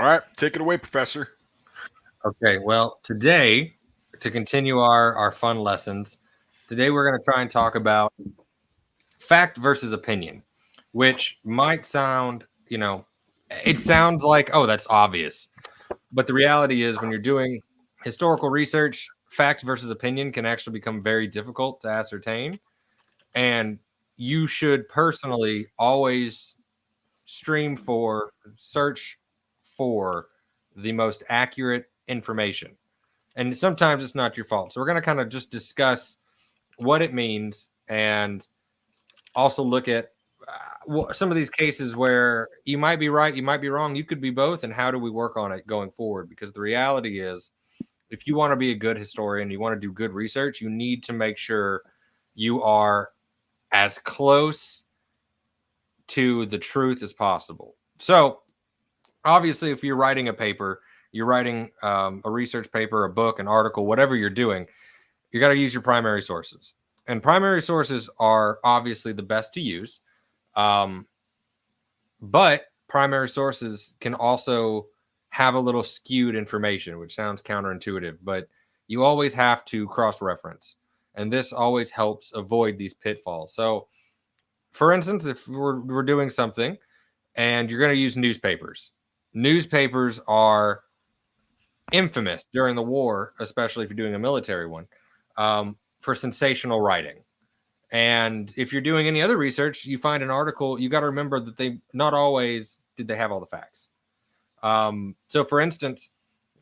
All right, take it away, Professor. Okay, well, today, to continue our fun lessons, today we're going to try and talk about fact versus opinion, which might sound, it sounds like, oh, that's obvious. But the reality is, when you're doing historical research, fact versus opinion can actually become very difficult to ascertain. And you should personally always search for the most accurate information. And sometimes it's not your fault. So we're going to kind of just discuss what it means and also look at some of these cases where you might be right, you might be wrong, you could be both, and how do we work on it going forward? Because the reality is, if you want to be a good historian, you want to do good research, you need to make sure you are as close to the truth as possible. So obviously, if you're writing a paper, you're writing a research paper, a book, an article, whatever you're doing, you got to use your primary sources. And primary sources are obviously the best to use. But primary sources can also have a little skewed information, which sounds counterintuitive, but you always have to cross-reference. And this always helps avoid these pitfalls. So, for instance, if we're doing something and you're going to use newspapers, newspapers are infamous during the war, especially if you're doing a military one, for sensational writing. And if you're doing any other research, you find an article, you got to remember that they not always did they have all the facts. So, for instance,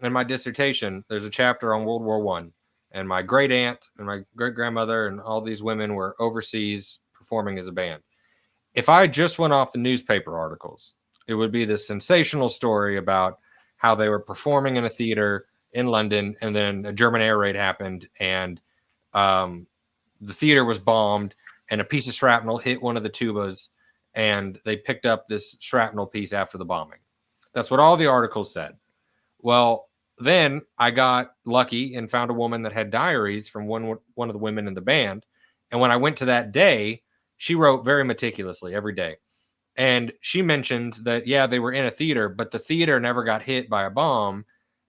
in my dissertation, there's a chapter on World War I, and my great aunt and my great grandmother and all these women were overseas performing as a band. If I just went off the newspaper articles, it would be this sensational story about how they were performing in a theater in London, and then a German air raid happened, and the theater was bombed, and a piece of shrapnel hit one of the tubas, and they picked up this shrapnel piece after the bombing. That's what all the articles said. Well, then I got lucky and found a woman that had diaries from one of the women in the band. And when I went to that day, she wrote very meticulously every day. And she mentioned that, yeah, they were in a theater, but the theater never got hit by a bomb.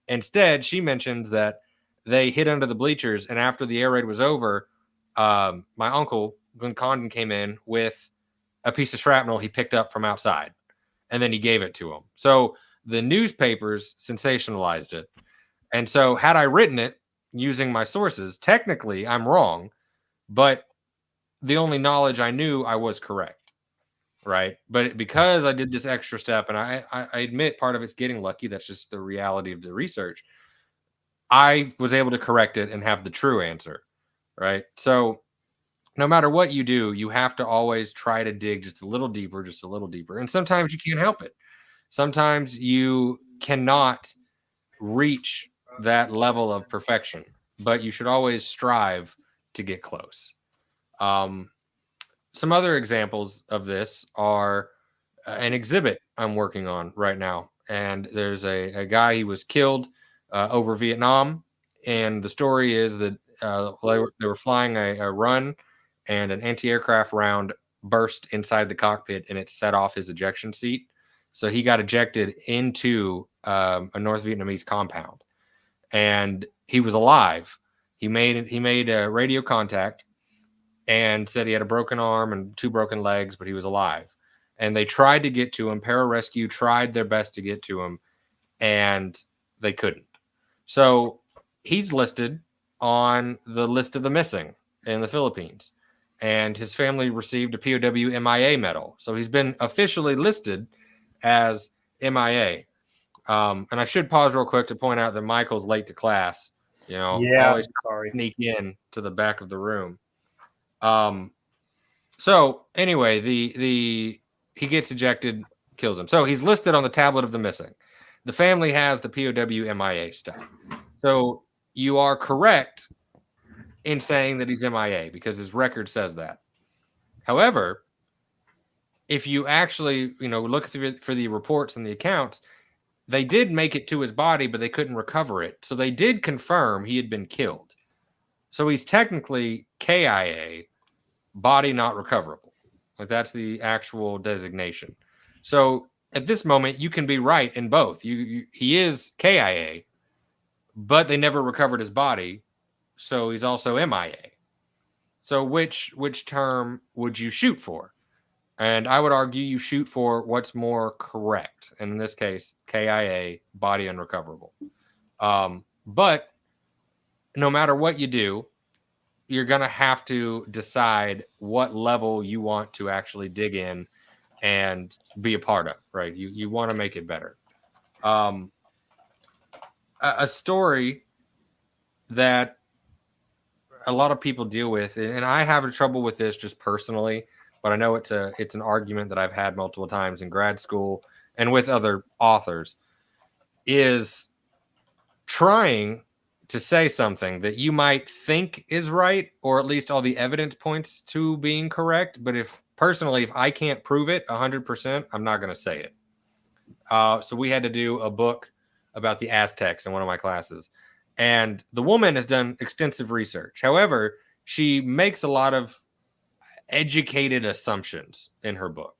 Instead, she mentions that they hid under the bleachers. And after the air raid was over, my uncle, Glenn Condon, came in with a piece of shrapnel he picked up from outside. And then he gave it to him. So the newspapers sensationalized it. And so had I written it using my sources, technically I'm wrong, but the only knowledge I knew, I was correct, right? But because I did this extra step, and I admit part of it's getting lucky, that's just the reality of the research, I was able to correct it and have the true answer, right? So no matter what you do, you have to always try to dig just a little deeper, just a little deeper. And sometimes you can't help it. Sometimes you cannot reach that level of perfection, but you should always strive to get close. Some other examples of this are an exhibit I'm working on right now. And there's a guy, he was killed over Vietnam. And the story is that they were flying a run, and an anti-aircraft round burst inside the cockpit, and it set off his ejection seat. So he got ejected into a North Vietnamese compound, and he was alive. He made a radio contact and said he had a broken arm and 2 broken legs, but he was alive. And they tried to get to him. Pararescue tried their best to get to him, and they couldn't. So he's listed on the list of the missing in the Philippines, and his family received a POW MIA medal. So he's been officially listed as MIA. And I should pause real quick to point out that Michael's late to class. Always sorry. sneak in to the back of the room. So anyway, he gets ejected, kills him. So he's listed on the tablet of the missing. The family has the POW MIA stuff. So you are correct in saying that he's MIA because his record says that. However, if you actually, look for the reports and the accounts, they did make it to his body, but they couldn't recover it. So they did confirm he had been killed. So he's technically KIA, body not recoverable. Like, that's the actual designation. So at this moment, you can be right in both. He is KIA, but they never recovered his body, so he's also MIA. So which term would you shoot for? And I would argue you shoot for what's more correct. And in this case, KIA, body unrecoverable. But no matter what you do, you're going to have to decide what level you want to actually dig in and be a part of, right? You want to make it better. A story that a lot of people deal with, and I have trouble with this just personally, but I know it's an argument that I've had multiple times in grad school and with other authors, is trying to say something that you might think is right, or at least all the evidence points to being correct. But if I can't prove it 100%, I'm not going to say it. So we had to do a book about the Aztecs in one of my classes. And the woman has done extensive research. However, she makes a lot of educated assumptions in her book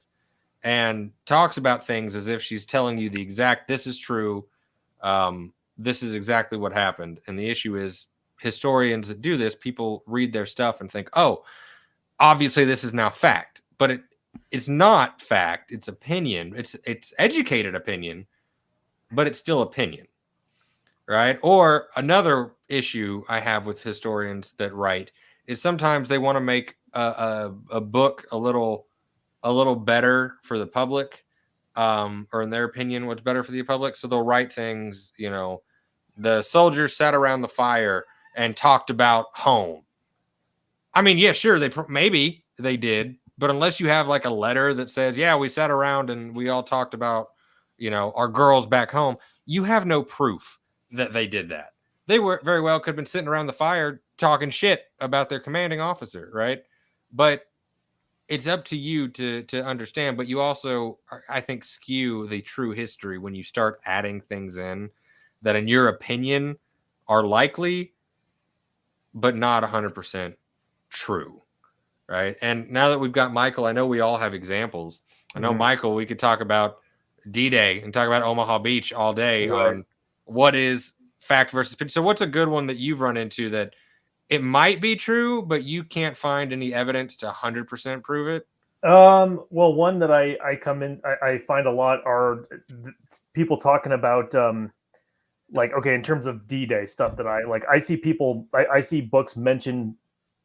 and talks about things as if she's telling you the exact, this is true. This is exactly what happened. And the issue is, historians that do this, people read their stuff and think, oh, obviously this is now fact. But it's not fact. It's opinion. It's educated opinion, but it's still opinion. Right? Or another issue I have with historians that write is sometimes they want to make a book a little better for the public, or in their opinion, what's better for the public. So they'll write things, the soldiers sat around the fire and talked about home. I mean, yeah, sure, maybe they did, but unless you have like a letter that says, yeah, we sat around and we all talked about, our girls back home, you have no proof that they did that. They were very well could have been sitting around the fire talking shit about their commanding officer, right? But it's up to you to understand. But you also, I think, skew the true history when you start adding things in that, in your opinion, are likely, but not 100% true, right? And now that we've got Michael, I know we all have examples. I know, Michael, we could talk about D-Day and talk about Omaha Beach all day on what is fact versus opinion. So what's a good one that you've run into that it might be true, but you can't find any evidence to 100% prove it? Well, one that I find a lot are people talking about, like, okay, in terms of D-Day stuff that I see people, I see books mention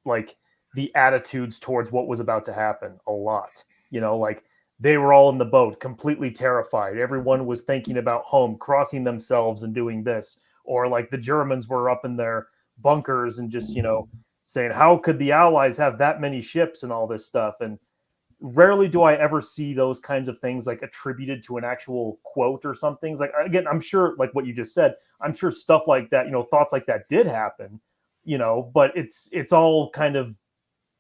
like the attitudes towards what was about to happen a lot. Like they were all in the boat, completely terrified. Everyone was thinking about home, crossing themselves and doing this. Or like the Germans were up in their bunkers and just, saying, how could the Allies have that many ships and all this stuff? And rarely do I ever see those kinds of things like attributed to an actual quote or something. Like, again, I'm sure, like what you just said, I'm sure stuff like that, thoughts like that did happen, but it's all kind of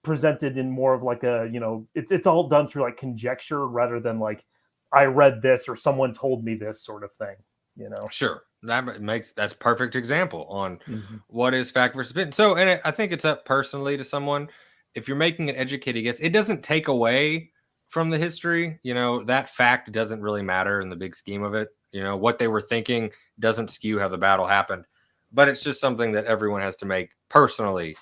presented in more of like a, it's all done through like conjecture rather than like, I read this or someone told me this sort of thing, Sure. That's perfect example on what is fact versus opinion. So, and I think it's up personally to someone. If you're making an educated guess, it doesn't take away from the history. That fact doesn't really matter in the big scheme of it. What they were thinking doesn't skew how the battle happened, but it's just something that everyone has to make personally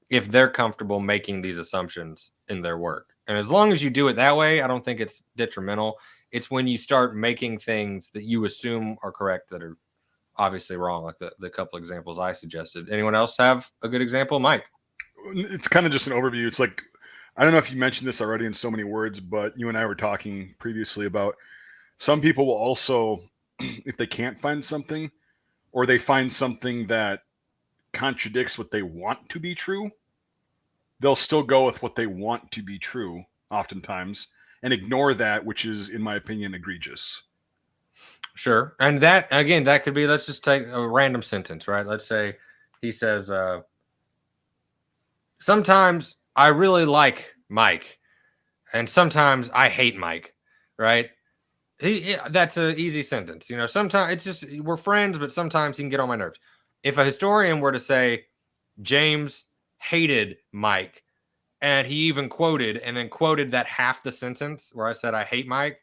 if they're comfortable making these assumptions in their work. And as long as you do it that way, I don't think it's detrimental. It's when you start making things that you assume are correct that are obviously wrong, like the couple examples I suggested. Anyone else have a good example? Mike? It's kind of just an overview. It's like, I don't know if you mentioned this already in so many words, but you and I were talking previously about some people will also, if they can't find something, or they find something that contradicts what they want to be true, they'll still go with what they want to be true oftentimes and ignore that, which is, in my opinion, egregious. Sure. And that, again, that could be, let's just take a random sentence, right? Let's say he says, sometimes I really like Mike and sometimes I hate Mike, right? That's an easy sentence. Sometimes it's just, we're friends, but sometimes he can get on my nerves. If a historian were to say James hated Mike, and he even quoted that half the sentence where I said I hate Mike,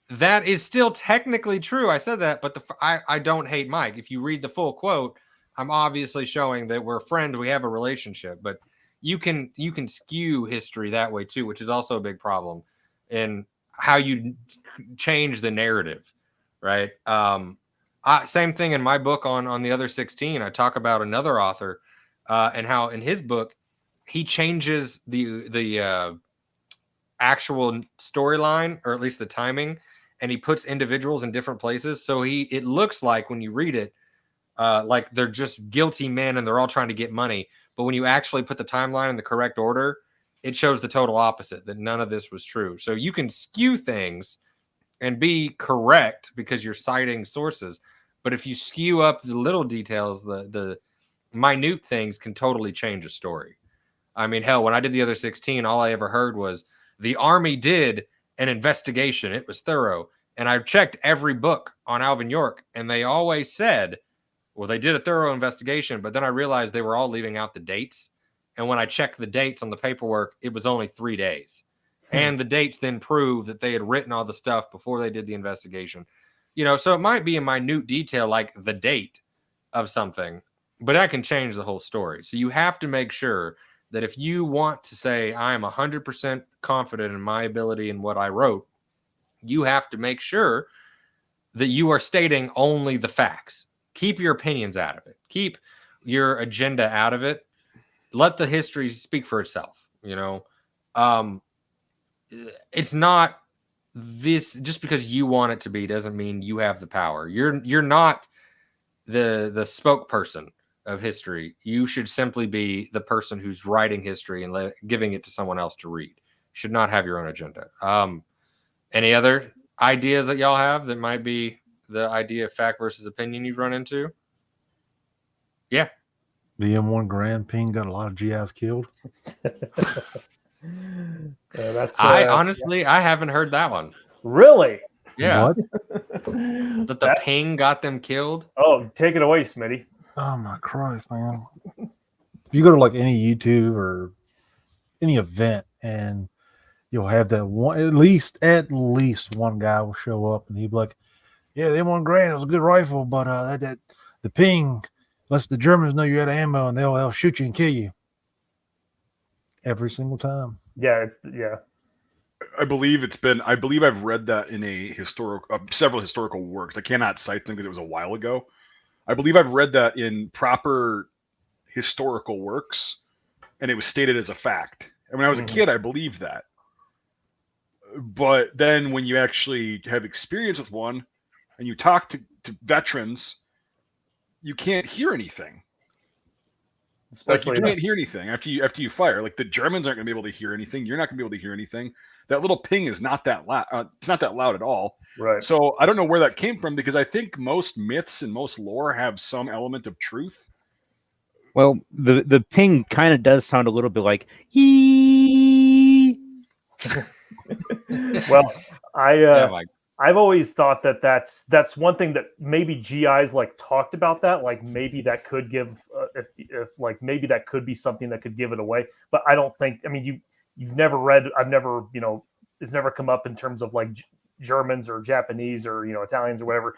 that is still technically true. I said that, but I don't hate Mike. If you read the full quote, I'm obviously showing that we're friends, we have a relationship, but you can skew history that way too, which is also a big problem in how you change the narrative, right? Same thing in my book on the other 16. I talk about another author and how in his book he changes the actual storyline, or at least the timing, and he puts individuals in different places. So it looks like when you read it, like they're just guilty men and they're all trying to get money. But when you actually put the timeline in the correct order, it shows the total opposite, that none of this was true. So you can skew things and be correct because you're citing sources. But if you skew up the little details, the minute things can totally change a story. I mean, hell, when I did the other 16, all I ever heard was the Army did an investigation. It was thorough. And I checked every book on Alvin York, and they always said, well, they did a thorough investigation, but then I realized they were all leaving out the dates. And when I checked the dates on the paperwork, it was only 3 days. And the dates then prove that they had written all the stuff before they did the investigation. You know, so it might be a minute detail like the date of something, but that can change the whole story. So you have to make sure that if you want to say, I am 100% confident in my ability and what I wrote, you have to make sure that you are stating only the facts. Keep your opinions out of it. Keep your agenda out of it. Let the history speak for itself. You know, it's not this, just because you want it to be doesn't mean you have the power. You're not the spokesperson of history. You should simply be the person who's writing history and giving it to someone else to read. You should not have your own agenda. Any other ideas that y'all have that might be the idea of fact versus opinion you've run into? Yeah. The M1 Grand Ping got a lot of GIs killed. That's I honestly, I haven't heard that one. really. Yeah. What? That the ping got them killed. Oh, take it away, Smitty. Oh my Christ, man. If you go to like any YouTube or any event and you'll have that one, at least one guy will show up and he'll be like, yeah, the M1 Grand was a good rifle, but that the ping lets the Germans know you're out of ammo and they'll shoot you and kill you. Every single time. Yeah, I believe I've read that in a several historical works. I cannot cite them because it was a while ago. I believe I've read that in proper historical works, and it was stated as a fact. And when I was a kid, I believed that. But then when you actually have experience with one, and you talk to veterans, you can't hear anything. especially like you can't hear anything after you fire. Like the Germans aren't going to be able to hear anything. You're not going to be able to hear anything. That little ping is not that loud. It's not that loud at all. right. So I don't know where that came from, because I think most myths and most lore have some element of truth. Well, the ping kind of does sound a little bit like ee. Well, Yeah, Mike. I've always thought that that's one thing that maybe GIs like talked about, that like maybe that could give if like maybe that could be something that could give it away. But I don't think. I mean, you've never read. I've never it's never come up in terms of like Germans or Japanese or Italians or whatever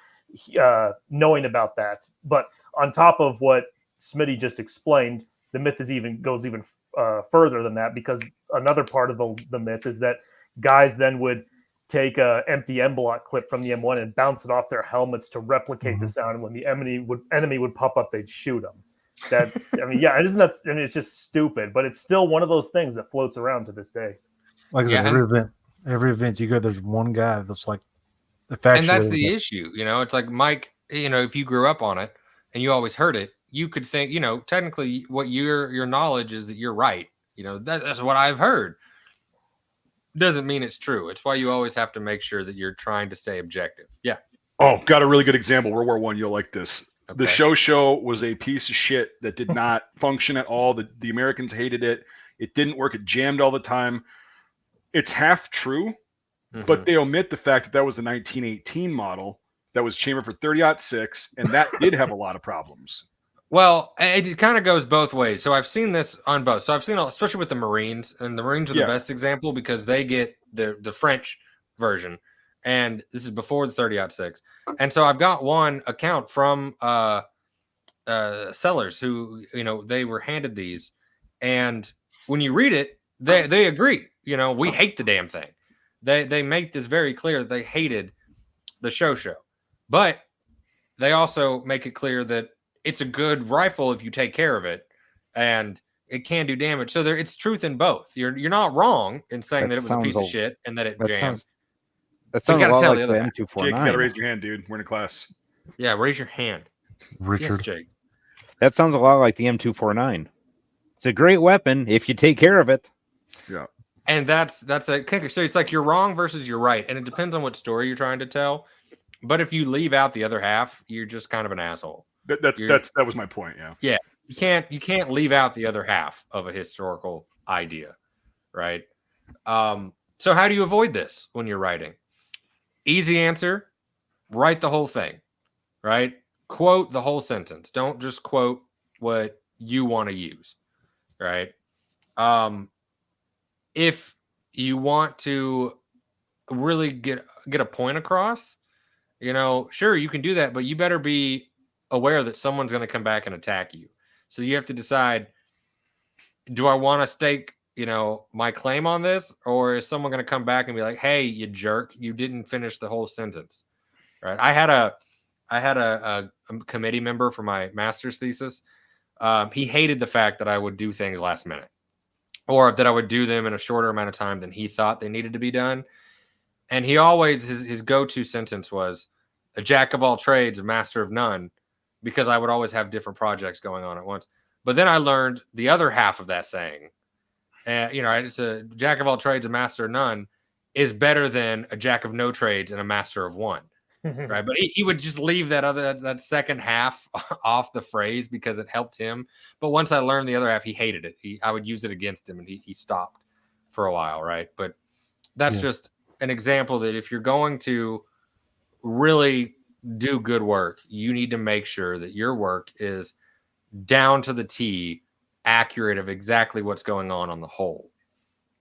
knowing about that. But on top of what Smitty just explained, the myth goes even further than that, because another part of the myth is that guys then would take a empty M-block clip from the M1 and bounce it off their helmets to replicate the sound. And when the enemy would pop up, they'd shoot them. That I mean, yeah, isn't that? I mean, it's just stupid, but it's still one of those things that floats around to this day. Like I said, every event you go, there's one guy that's like, and that's the issue. It's like, Mike, if you grew up on it and you always heard it, you could think, technically what your knowledge is that you're right. That's what I've heard. Doesn't mean it's true. It's why you always have to make sure that you're trying to stay objective. Yeah. Oh, got a really good example. World War I. You'll like this. Okay. The show was a piece of shit that did not function at all. The Americans hated it. It didn't work. It jammed all the time. It's half true, but they omit the fact that was the 1918 model that was chambered for 30-06, and that did have a lot of problems. Well, it kind of goes both ways. So I've seen this on both. So I've seen, especially with the Marines, and the Marines are the best example because they get the French version, and this is before the 30-06. And so I've got one account from sellers who, they were handed these, and when you read it, they agree. We hate the damn thing. They make this very clear. They hated the show, but they also make it clear that it's a good rifle if you take care of it, and it can do damage. So it's truth in both. You're not wrong in saying that it was a piece of shit and that it jammed. That sounds a lot like the Jake, you gotta M249. raise your hand, dude. We're in a class. Yeah, raise your hand. Richard. Yes, Jake. That sounds a lot like the M249. It's a great weapon if you take care of it. Yeah. And that's a kicker. So it's like you're wrong versus you're right. And it depends on what story you're trying to tell. But if you leave out the other half, you're just kind of an asshole. That was my point. Yeah. Yeah. You can't leave out the other half of a historical idea, right? So how do you avoid this when you're writing? Easy answer: write the whole thing, right? Quote the whole sentence. Don't just quote what you want to use, right? If you want to really get a point across, sure, you can do that, but you better be aware that someone's going to come back and attack you. So you have to decide, do I want to stake, my claim on this, or is someone going to come back and be like, hey, you jerk, you didn't finish the whole sentence, right? I had a committee member for my master's thesis. He hated the fact that I would do things last minute, or that I would do them in a shorter amount of time than he thought they needed to be done. And he always, his go-to sentence was, a jack of all trades, a master of none, because I would always have different projects going on at once. But then I learned the other half of that saying. It's a jack of all trades, a master of none is better than a jack of no trades and a master of one. Right. But he would just leave that second half off the phrase because it helped him. But once I learned the other half, he hated it. I would use it against him, and he stopped for a while. Right. But that's just an example that if you're going to really do good work, you need to make sure that your work is down to the T, accurate of exactly what's going on the whole.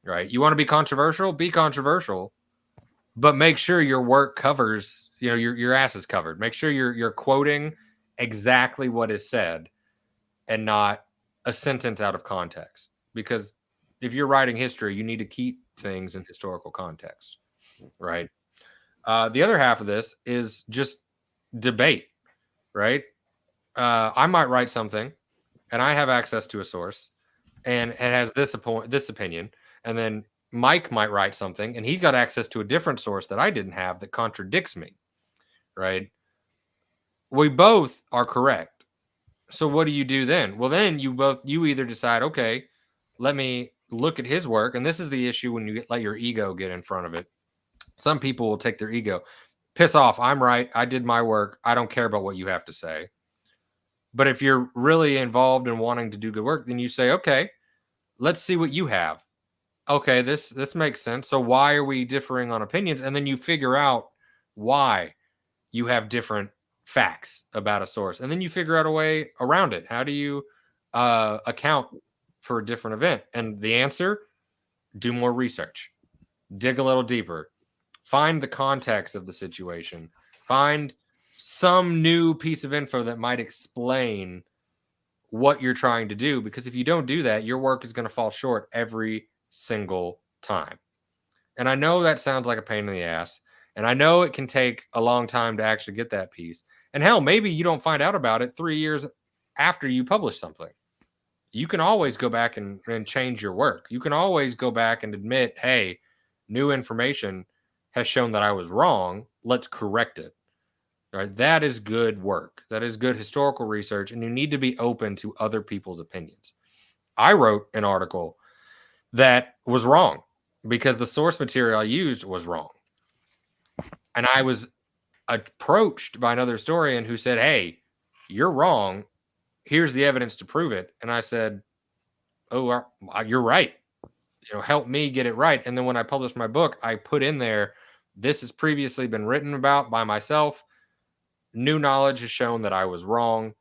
Right. You want to be controversial, but make sure your work covers, your ass is covered. Make sure you're quoting exactly what is said and not a sentence out of context. Because if you're writing history, you need to keep things in historical context, right? The other half of this is just debate, right? I might write something, and I have access to a source, and it has this opinion, and then Mike might write something, and he's got access to a different source that I didn't have that contradicts me, right? We both are correct. So what do you do then? Well, then you either decide, okay, let me look at his work, and this is the issue when you let your ego get in front of it. Some people will take their ego, piss off, I'm right, I did my work, I don't care about what you have to say. But if you're really involved in wanting to do good work, then you say, okay, let's see what you have. Okay, this makes sense. So why are we differing on opinions? And then you figure out why you have different facts about a source. And then you figure out a way around it. How do you account for a different event? And the answer, do more research. Dig a little deeper. Find the context of the situation. Find some new piece of info that might explain what you're trying to do. Because if you don't do that, your work is going to fall short every single time. And I know that sounds like a pain in the ass. And I know it can take a long time to actually get that piece. And hell, maybe you don't find out about it 3 years after you publish something. You can always go back and change your work. You can always go back and admit, hey, new information has shown that I was wrong. Let's correct it. All right? That is good work. That is good historical research. And you need to be open to other people's opinions. I wrote an article that was wrong because the source material I used was wrong. And I was approached by another historian who said, hey, you're wrong. Here's the evidence to prove it. And I said, oh, you're right. Help me get it right. And then when I published my book, I put in there, this has previously been written about by myself. New knowledge has shown that I was wrong.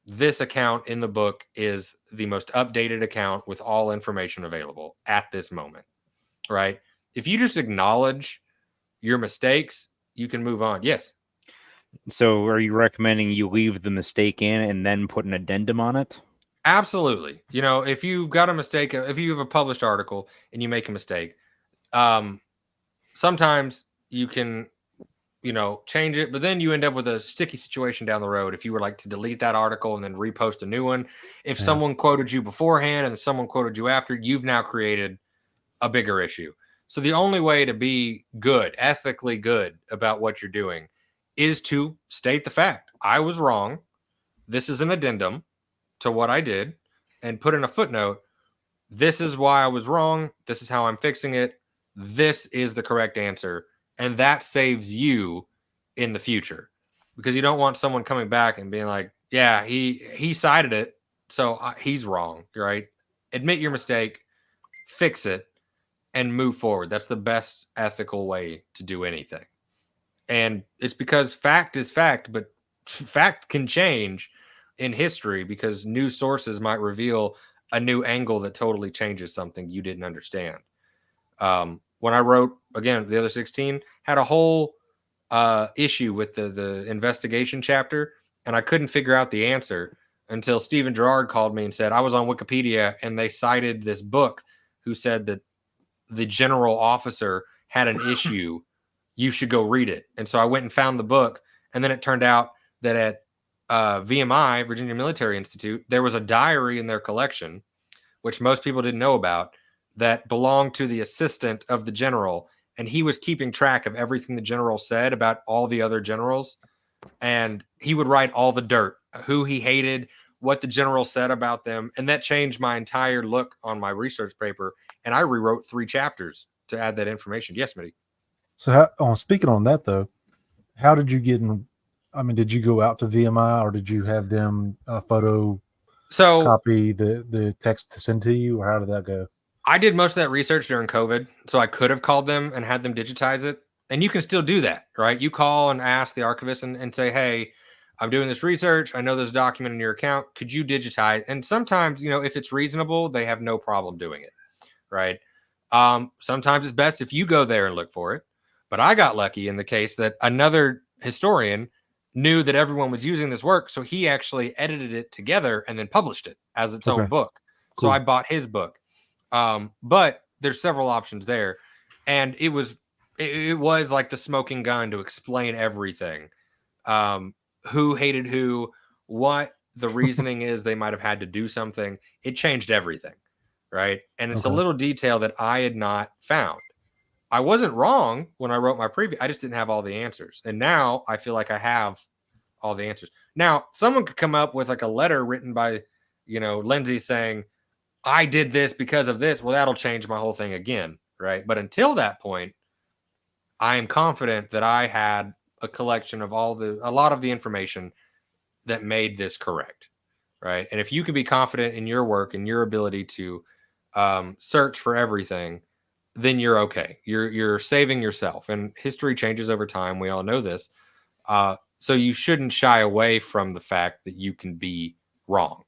This account in the book is the most updated account with all information available at this moment, right? If you just acknowledge your mistakes, you can move on. Yes. So are you recommending you leave the mistake in and then put an addendum on it? Absolutely. If you've got a mistake, if you have a published article and you make a mistake, sometimes you can, change it, but then you end up with a sticky situation down the road. If you were like to delete that article and then repost a new one, if someone quoted you beforehand and someone quoted you after, you've now created a bigger issue. So the only way to be good, ethically good about what you're doing is to state the fact. I was wrong. This is an addendum to what I did, and put in a footnote. This is why I was wrong. This is how I'm fixing it. This is the correct answer. And that saves you in the future, because you don't want someone coming back and being like, yeah, he cited it, so he's wrong, right? Admit your mistake, fix it, and move forward. That's the best ethical way to do anything. And it's because fact is fact, but fact can change in history because new sources might reveal a new angle that totally changes something you didn't understand. When I wrote, again, the other 16, had a whole issue with the investigation chapter, and I couldn't figure out the answer until Stephen Gerrard called me and said, I was on Wikipedia and they cited this book who said that the general officer had an issue. You should go read it. And so I went and found the book, and then it turned out that at VMI, Virginia Military Institute, there was a diary in their collection, which most people didn't know about, that belonged to the assistant of the general. And he was keeping track of everything the general said about all the other generals. And he would write all the dirt, who he hated, what the general said about them. And that changed my entire look on my research paper. And I rewrote 3 chapters to add that information. Yes, Mitty. So, speaking on that though, how did you get in? I mean, did you go out to VMI or did you have them photo copy the text to send to you, or how did that go? I did most of that research during COVID, so I could have called them and had them digitize it. And you can still do that, right? You call and ask the archivist and say, hey, I'm doing this research. I know there's a document in your account. Could you digitize? And sometimes, if it's reasonable, they have no problem doing it, right? Sometimes it's best if you go there and look for it. But I got lucky in the case that another historian knew that everyone was using this work, so he actually edited it together and then published it as its own book. Cool. So I bought his book. But there's several options there, and it was like the smoking gun to explain everything. Who hated who, what the reasoning is they might have had to do something. It changed everything, right? And it's a little detail that I had not found. I wasn't wrong when I wrote my preview. I just didn't have all the answers. And now I feel like I have all the answers. Now, someone could come up with like a letter written by, Lindsay saying, I did this because of this. Well, that'll change my whole thing again, right? But until that point, I am confident that I had a collection of a lot of the information that made this correct, right? And if you can be confident in your work and your ability to search for everything, then you're okay. You're saving yourself. And history changes over time. We all know this. So you shouldn't shy away from the fact that you can be wrong.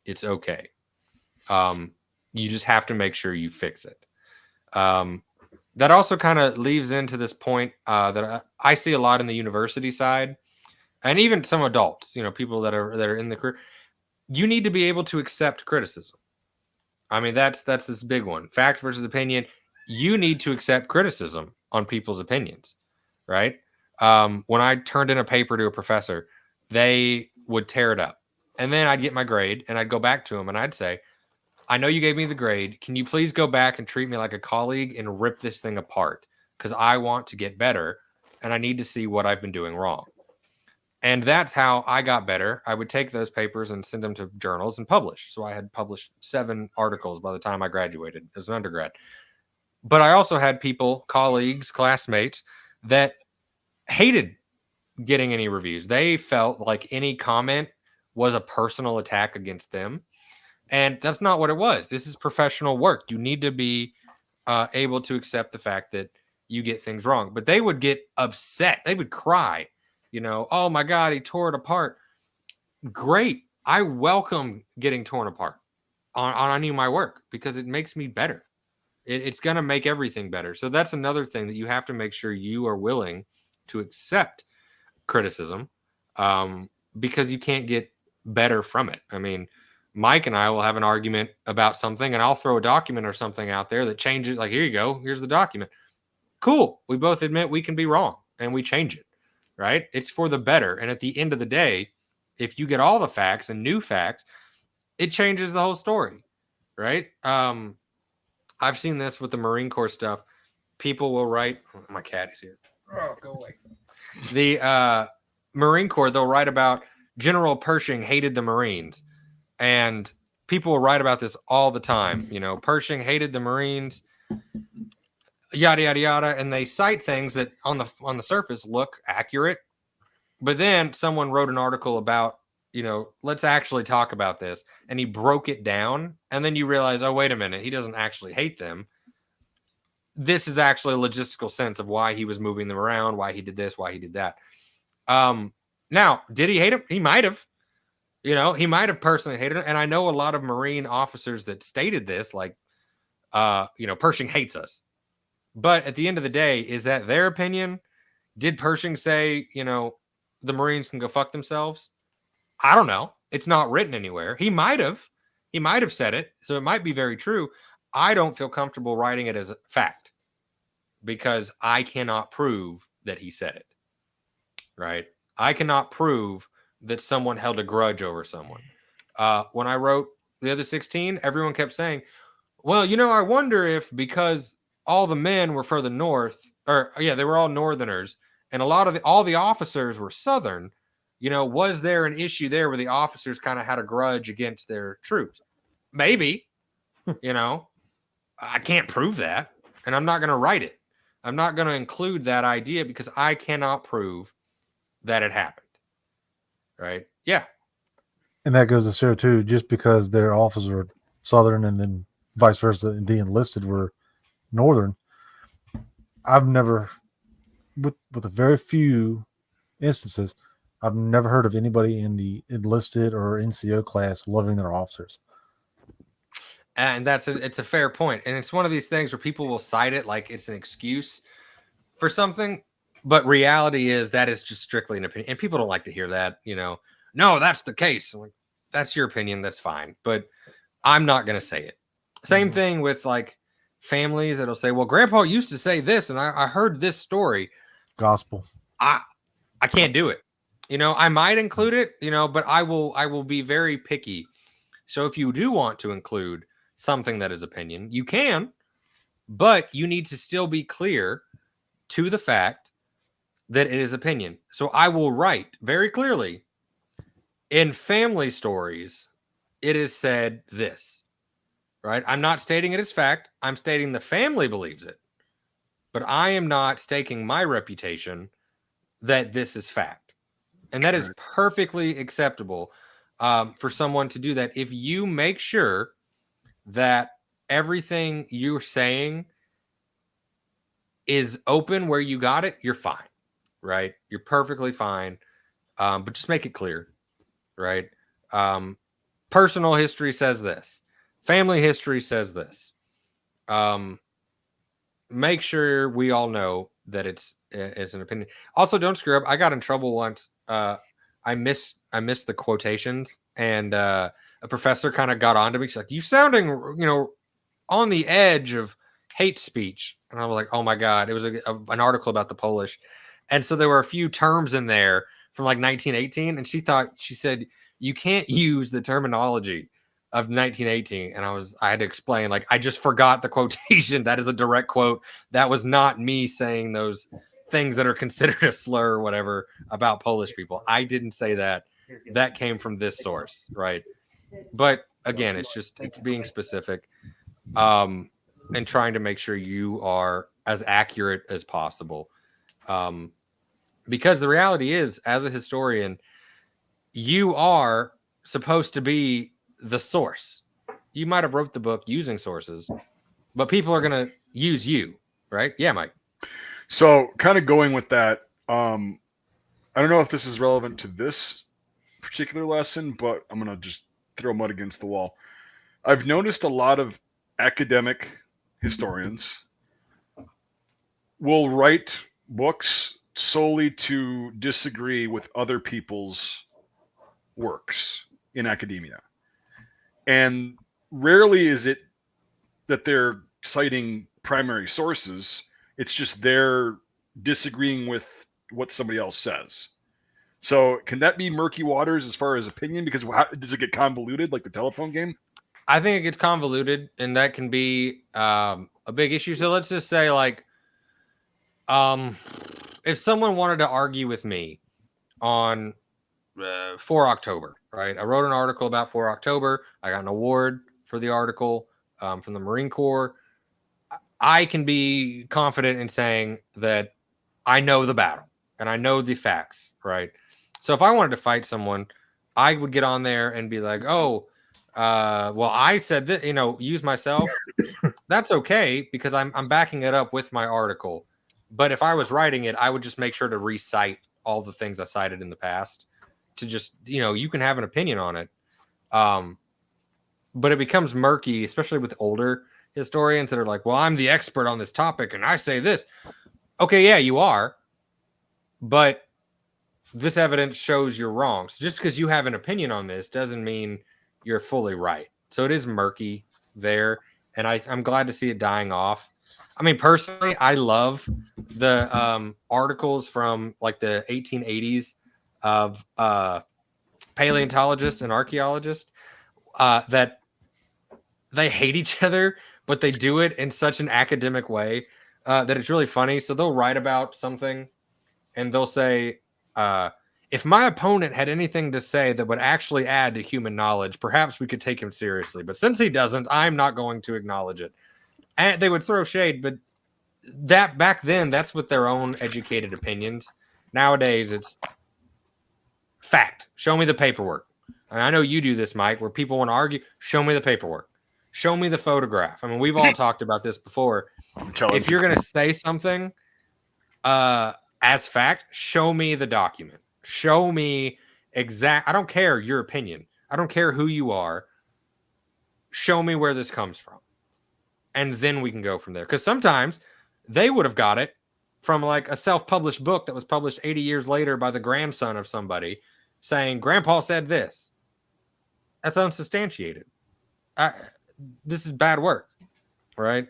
It's okay. You just have to make sure you fix it. That also kind of leaves into this point that I see a lot in the university side, and even some adults, people that are in the career. You need to be able to accept criticism. I mean, that's this big one. Fact versus opinion. You need to accept criticism on people's opinions, right? When I turned in a paper to a professor, they would tear it up. And then I'd get my grade and I'd go back to them and I'd say, I know you gave me the grade. Can you please go back and treat me like a colleague and rip this thing apart? Because I want to get better and I need to see what I've been doing wrong. And that's how I got better. I would take those papers and send them to journals and publish. So I had published 7 articles by the time I graduated as an undergrad. But I also had people, colleagues, classmates that hated getting any reviews. They felt like any comment was a personal attack against them. And that's not what it was. This is professional work. You need to be able to accept the fact that you get things wrong. But they would get upset. They would cry. Oh my God, he tore it apart. Great. I welcome getting torn apart on any of my work because it makes me better. It's going to make everything better. So that's another thing that you have to make sure you are willing to accept criticism, because you can't get better from it. I mean, Mike and I will have an argument about something, and I'll throw a document or something out there that changes. Like, here you go. Here's the document. Cool. We both admit we can be wrong, and we change it, right? It's for the better. And at the end of the day, if you get all the facts and new facts, it changes the whole story, right? I've seen this with the Marine Corps stuff. People will write, oh, my cat is here. Oh, go away. The Marine Corps, they'll write about General Pershing hated the Marines. And people will write about this all the time. You know, Pershing hated the Marines, yada, yada, yada. And they cite things that on the surface look accurate. But then someone wrote an article about, you know, let's actually talk about this. And he broke it down. And then you realize, oh, wait a minute. He doesn't actually hate them. This is actually a logistical sense of why he was moving them around, why he did this, why he did that. Now, did he hate him? He might have. You know, he might have personally hated him. And I know a lot of Marine officers that stated this, like, you know, Pershing hates us. But at the end of the day, is that their opinion? Did Pershing say, you know, the Marines can go fuck themselves? I don't know. It's not written anywhere. He might have. He might have said it. So it might be very true. I don't feel comfortable writing it as a fact because I cannot prove that he said it. Right? I cannot prove that someone held a grudge over someone. When I wrote the other 16, everyone kept saying, well, you know, I wonder if because all the men were further north, or yeah, they were all Northerners, and all the officers were Southern, you know, was there an issue there where the officers kind of had a grudge against their troops? Maybe, you know, I can't prove that, and I'm not going to write it. I'm not going to include that idea because I cannot prove that it happened. Right? Yeah. And that goes to show too, just because their officers are Southern and then vice versa, the enlisted were Northern. I've never, with a very few instances, I've never heard of anybody in the enlisted or NCO class loving their officers. And it's a fair point. And it's one of these things where people will cite it like it's an excuse for something. But reality is that is just strictly an opinion. And people don't like to hear that, you know. No, that's the case. Like, that's your opinion. That's fine. But I'm not going to say it. Same thing with like families that'll say, well, Grandpa used to say this, and I heard this story. Gospel. I can't do it. You know, I might include it, you know, but I will be very picky. So if you do want to include something that is opinion, you can, but you need to still be clear to the fact that it is opinion. So I will write very clearly in family stories, it is said this, right? I'm not stating it as fact. I'm stating the family believes it, but I am not staking my reputation that this is fact. And that is perfectly acceptable for someone to do that. If you make sure that everything you're saying is open where you got it, you're fine. Right? You're perfectly fine. But just make it clear, right? Personal history says this. Family history says this. Make sure we all know that it's an opinion. Also, don't screw up. I got in trouble once. I missed the quotations, and a professor kind of got onto me. She's like, "You sounding, you know, on the edge of hate speech." And I was like, "Oh my God!" It was an article about the Polish. And so there were a few terms in there from like 1918. And she said, you can't use the terminology of 1918. And I had to explain, like, I just forgot the quotation. That is a direct quote. That was not me saying those things that are considered a slur or whatever about Polish people. I didn't say that. That came from this source. Right. But again, it's being specific and trying to make sure you are as accurate as possible. Because the reality is, as a historian, you are supposed to be the source. You might have wrote the book using sources, but people are going to use you, right? Yeah, Mike. So kind of going with that, I don't know if this is relevant to this particular lesson, but I'm going to just throw mud against the wall. I've noticed a lot of academic historians will write books solely to disagree with other people's works in academia. And rarely is it that they're citing primary sources. It's just they're disagreeing with what somebody else says. So can that be murky waters as far as opinion? Because does it get convoluted like the telephone game? I think it gets convoluted, and that can be a big issue. So let's just say, like, if someone wanted to argue with me on 4 October, right? I wrote an article about 4 October. I got an award for the article from the Marine Corps. I can be confident in saying that I know the battle and I know the facts, right? So if I wanted to fight someone, I would get on there and be like, oh, well, I said that, use myself. That's okay because I'm backing it up with my article. But if I was writing it, I would just make sure to recite all the things I cited in the past to just, you can have an opinion on it. But it becomes murky, especially with older historians that are like, well, I'm the expert on this topic and I say this. Okay, yeah, you are. But this evidence shows you're wrong. So just because you have an opinion on this doesn't mean you're fully right. So it is murky there. And I'm glad to see it dying off. I mean, personally, I love the articles from like the 1880s of paleontologists and archaeologists that they hate each other, but they do it in such an academic way that it's really funny. So they'll write about something and they'll say, if my opponent had anything to say that would actually add to human knowledge, perhaps we could take him seriously. But since he doesn't, I'm not going to acknowledge it. And they would throw shade, but that back then, that's with their own educated opinions. Nowadays, it's fact. Show me the paperwork. And I know you do this, Mike, where people want to argue. Show me the paperwork. Show me the photograph. I mean, we've all talked about this before. If you're going to say something as fact, show me the document. Show me I don't care your opinion. I don't care who you are. Show me where this comes from. And then we can go from there. Because sometimes they would have got it from like a self-published book that was published 80 years later by the grandson of somebody saying, Grandpa said this. That's unsubstantiated. This is bad work, right?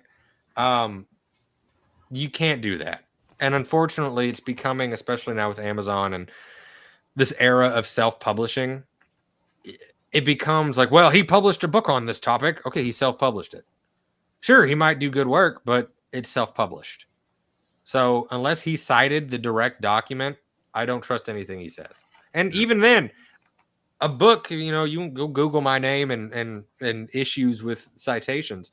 You can't do that. And unfortunately, it's becoming, especially now with Amazon and this era of self-publishing, it becomes like, well, he published a book on this topic. Okay, he self-published it. Sure, he might do good work, but it's self-published. So unless he cited the direct document, I don't trust anything he says. And even then, a book, you can go Google my name and issues with citations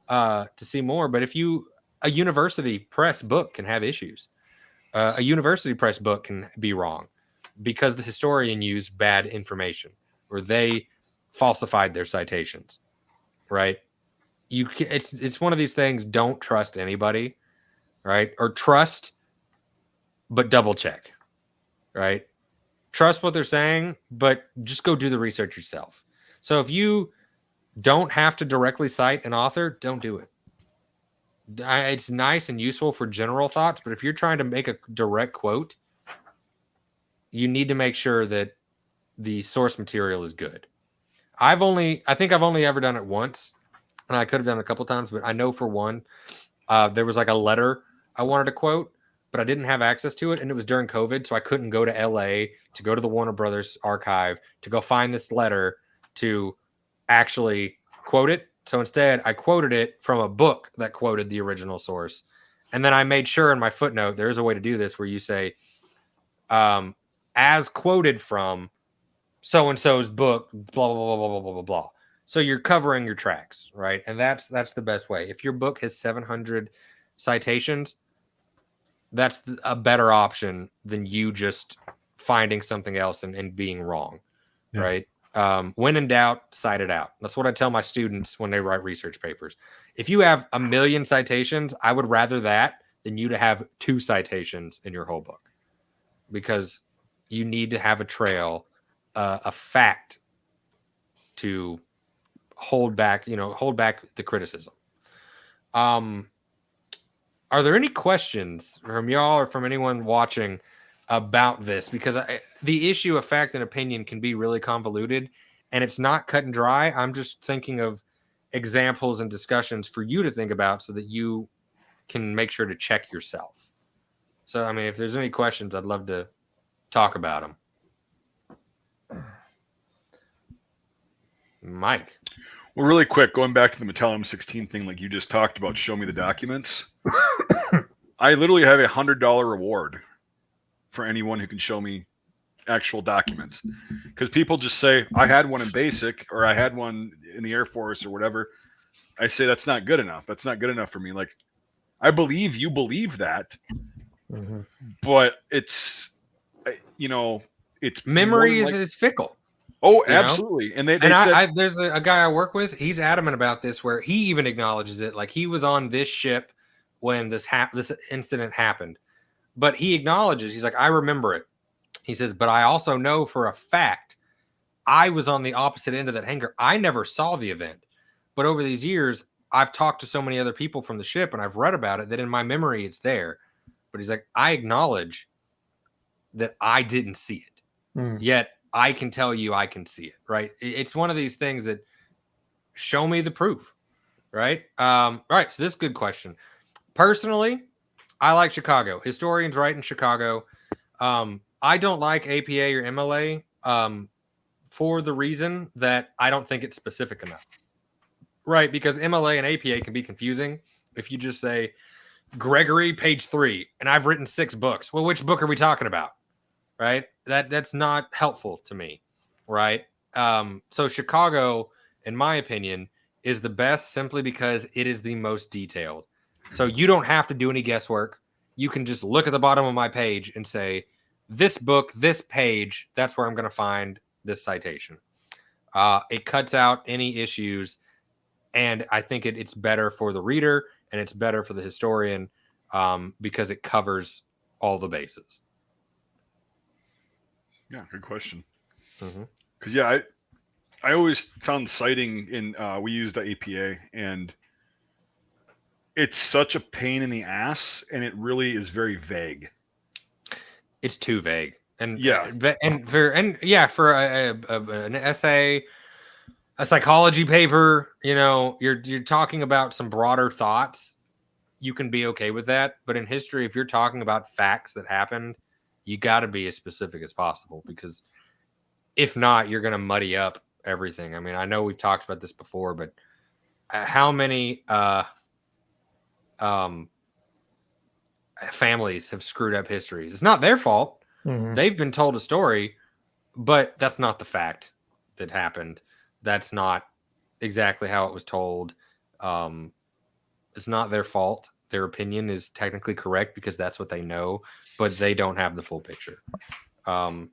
to see more. But a university press book can have issues. A university press book can be wrong because the historian used bad information or they falsified their citations, right? It's one of these things. Don't trust anybody, right? Or trust, but double check, right? Trust what they're saying, but just go do the research yourself. So if you don't have to directly cite an author, don't do it. It's nice and useful for general thoughts, but if you're trying to make a direct quote, you need to make sure that the source material is good. I think I've only ever done it once, and I could have done it a couple times, but I know for one, there was like a letter I wanted to quote, but I didn't have access to it, and it was during COVID, so I couldn't go to LA to go to the Warner Brothers archive to go find this letter to actually quote it. So instead, I quoted it from a book that quoted the original source. And then I made sure in my footnote, there is a way to do this where you say, as quoted from so-and-so's book, blah, blah, blah, blah, blah, blah, blah, blah. So you're covering your tracks, right? And that's the best way. If your book has 700 citations, that's a better option than you just finding something else and being wrong, right? When in doubt, cite it out. That's what I tell my students when they write research papers. If you have 1 million citations, I would rather that than you to have 2 citations in your whole book, because you need to have a trail, a fact to hold back the criticism. Are there any questions from y'all or from anyone watching about this? Because the issue of fact and opinion can be really convoluted, and it's not cut and dry. I'm just thinking of examples and discussions for you to think about so that you can make sure to check yourself. So, I mean, if there's any questions, I'd love to talk about them. Mike. Well, really quick, going back to the Mattel M16 thing, like you just talked about, show me the documents. I literally have $100 reward for anyone who can show me actual documents, because people just say I had one in basic or I had one in the Air Force or whatever. I say that's not good enough. That's not good enough for me. Like, I believe you believe that, but it's, you know, it's memory is fickle. Oh, absolutely. And they said, there's a guy I work with. He's adamant about this, where he even acknowledges it. Like, he was on this ship when this incident happened, but he acknowledges, he's like, I remember it. He says, but I also know for a fact I was on the opposite end of that hangar. I never saw the event, but over these years, I've talked to so many other people from the ship and I've read about it that in my memory, it's there. But he's like, I acknowledge that I didn't see it, yet I can tell you I can see it, right? It's one of these things that show me the proof, right? All right, so this is a good question. Personally, I like Chicago. Historians write in Chicago. I don't like APA or MLA for the reason that I don't think it's specific enough, right? Because MLA and APA can be confusing. If you just say Gregory, page 3, and I've written 6 books. Well, which book are we talking about? Right? That's not helpful to me, right? So Chicago, in my opinion, is the best simply because it is the most detailed. So you don't have to do any guesswork. You can just look at the bottom of my page and say, this book, this page, that's where I'm going to find this citation. It cuts out any issues, and I think it's better for the reader and it's better for the historian because it covers all the bases. Yeah, good question. Because I always found citing in we used the APA, and it's such a pain in the ass, and it really is very vague. It's too vague, and for an essay, a psychology paper, you're talking about some broader thoughts. You can be okay with that, but in history, if you're talking about facts that happened, you got to be as specific as possible, because if not, you're going to muddy up everything. I mean, I know we've talked about this before, but how many families have screwed up histories? It's not their fault. They've been told a story, but that's not the fact that happened. That's not exactly how it was told. It's not their fault. Their opinion is technically correct because that's what they know, but they don't have the full picture. And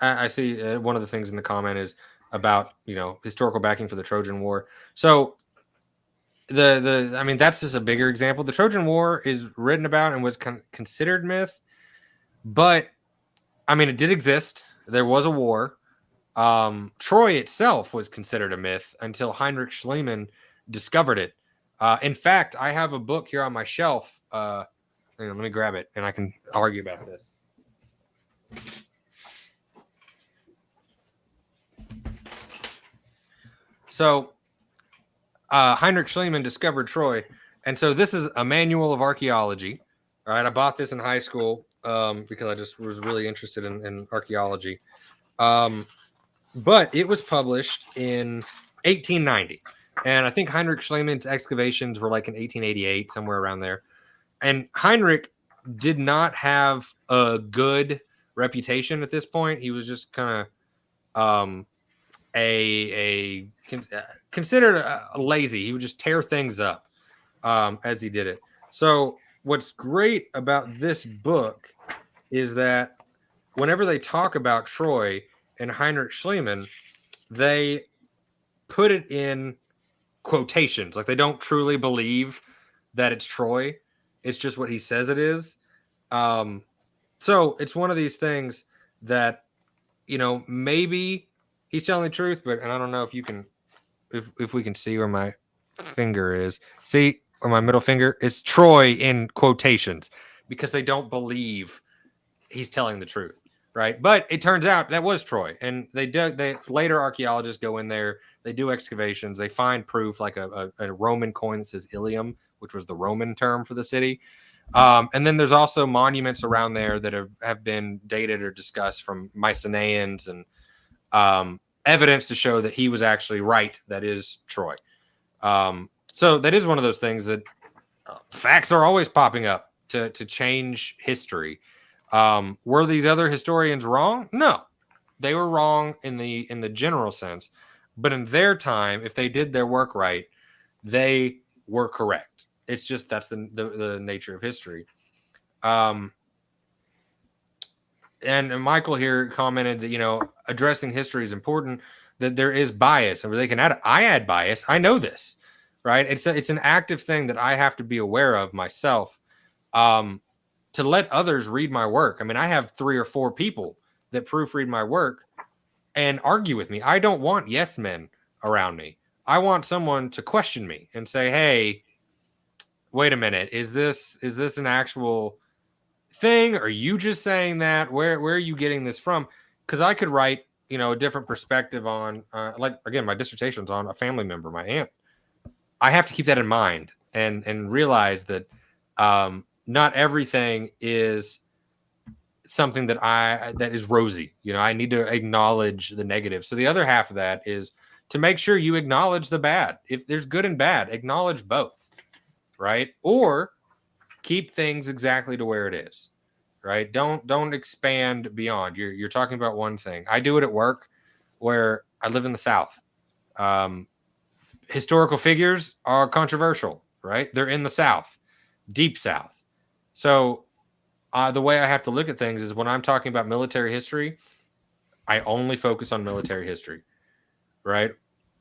I see one of the things in the comment is about, historical backing for the Trojan War. So I mean, that's just a bigger example. The Trojan War is written about and was considered myth, but I mean, it did exist. There was a war. Troy itself was considered a myth until Heinrich Schliemann discovered it. In fact, I have a book here on my shelf. Hang on, let me grab it and I can argue about this. So Heinrich Schliemann discovered Troy. And so this is a manual of archaeology. All right. I bought this in high school because I just was really interested in archaeology. But it was published in 1890. And I think Heinrich Schliemann's excavations were like in 1888, somewhere around there. And Heinrich did not have a good reputation at this point. He was just kind of considered lazy. He would just tear things up as he did it. So what's great about this book is that whenever they talk about Troy and Heinrich Schliemann, they put it in quotations. Like, they don't truly believe that it's Troy. It's just what he says it is. So it's one of these things that, maybe he's telling the truth, but, and I don't know if you can, if we can see where my finger is. See, or my middle finger is Troy in quotations because they don't believe he's telling the truth, right? But it turns out that was Troy, and they later archaeologists go in there, they do excavations, they find proof like a Roman coin that says Ilium, which was the Roman term for the city. And then there's also monuments around there that have been dated or discussed from Mycenaeans and evidence to show that he was actually right. That is Troy. So that is one of those things that facts are always popping up to change history. Were these other historians wrong? No, they were wrong in the general sense, but in their time, if they did their work right, they were correct. It's just that's the nature of history. And Michael here commented that addressing history is important. That there is bias, and where they can add. I add bias. I know this, right? It's an active thing that I have to be aware of myself. To let others read my work. I mean, I have 3 or 4 people that proofread my work and argue with me. I don't want yes men around me. I want someone to question me and say, "Hey, wait a minute. Is this an actual thing? Are you just saying that? Where are you getting this from?" Because I could write, a different perspective on, like, again, my dissertation's on a family member, my aunt. I have to keep that in mind and realize that not everything is something that is rosy. I need to acknowledge the negative. So the other half of that is to make sure you acknowledge the bad. If there's good and bad, acknowledge both, right? Or keep things exactly to where it is, right? Don't expand beyond. You're talking about one thing. I do it at work where I live in the South. Historical figures are controversial, right? They're in the South, deep South. So the way I have to look at things is when I'm talking about military history, I only focus on military history, right?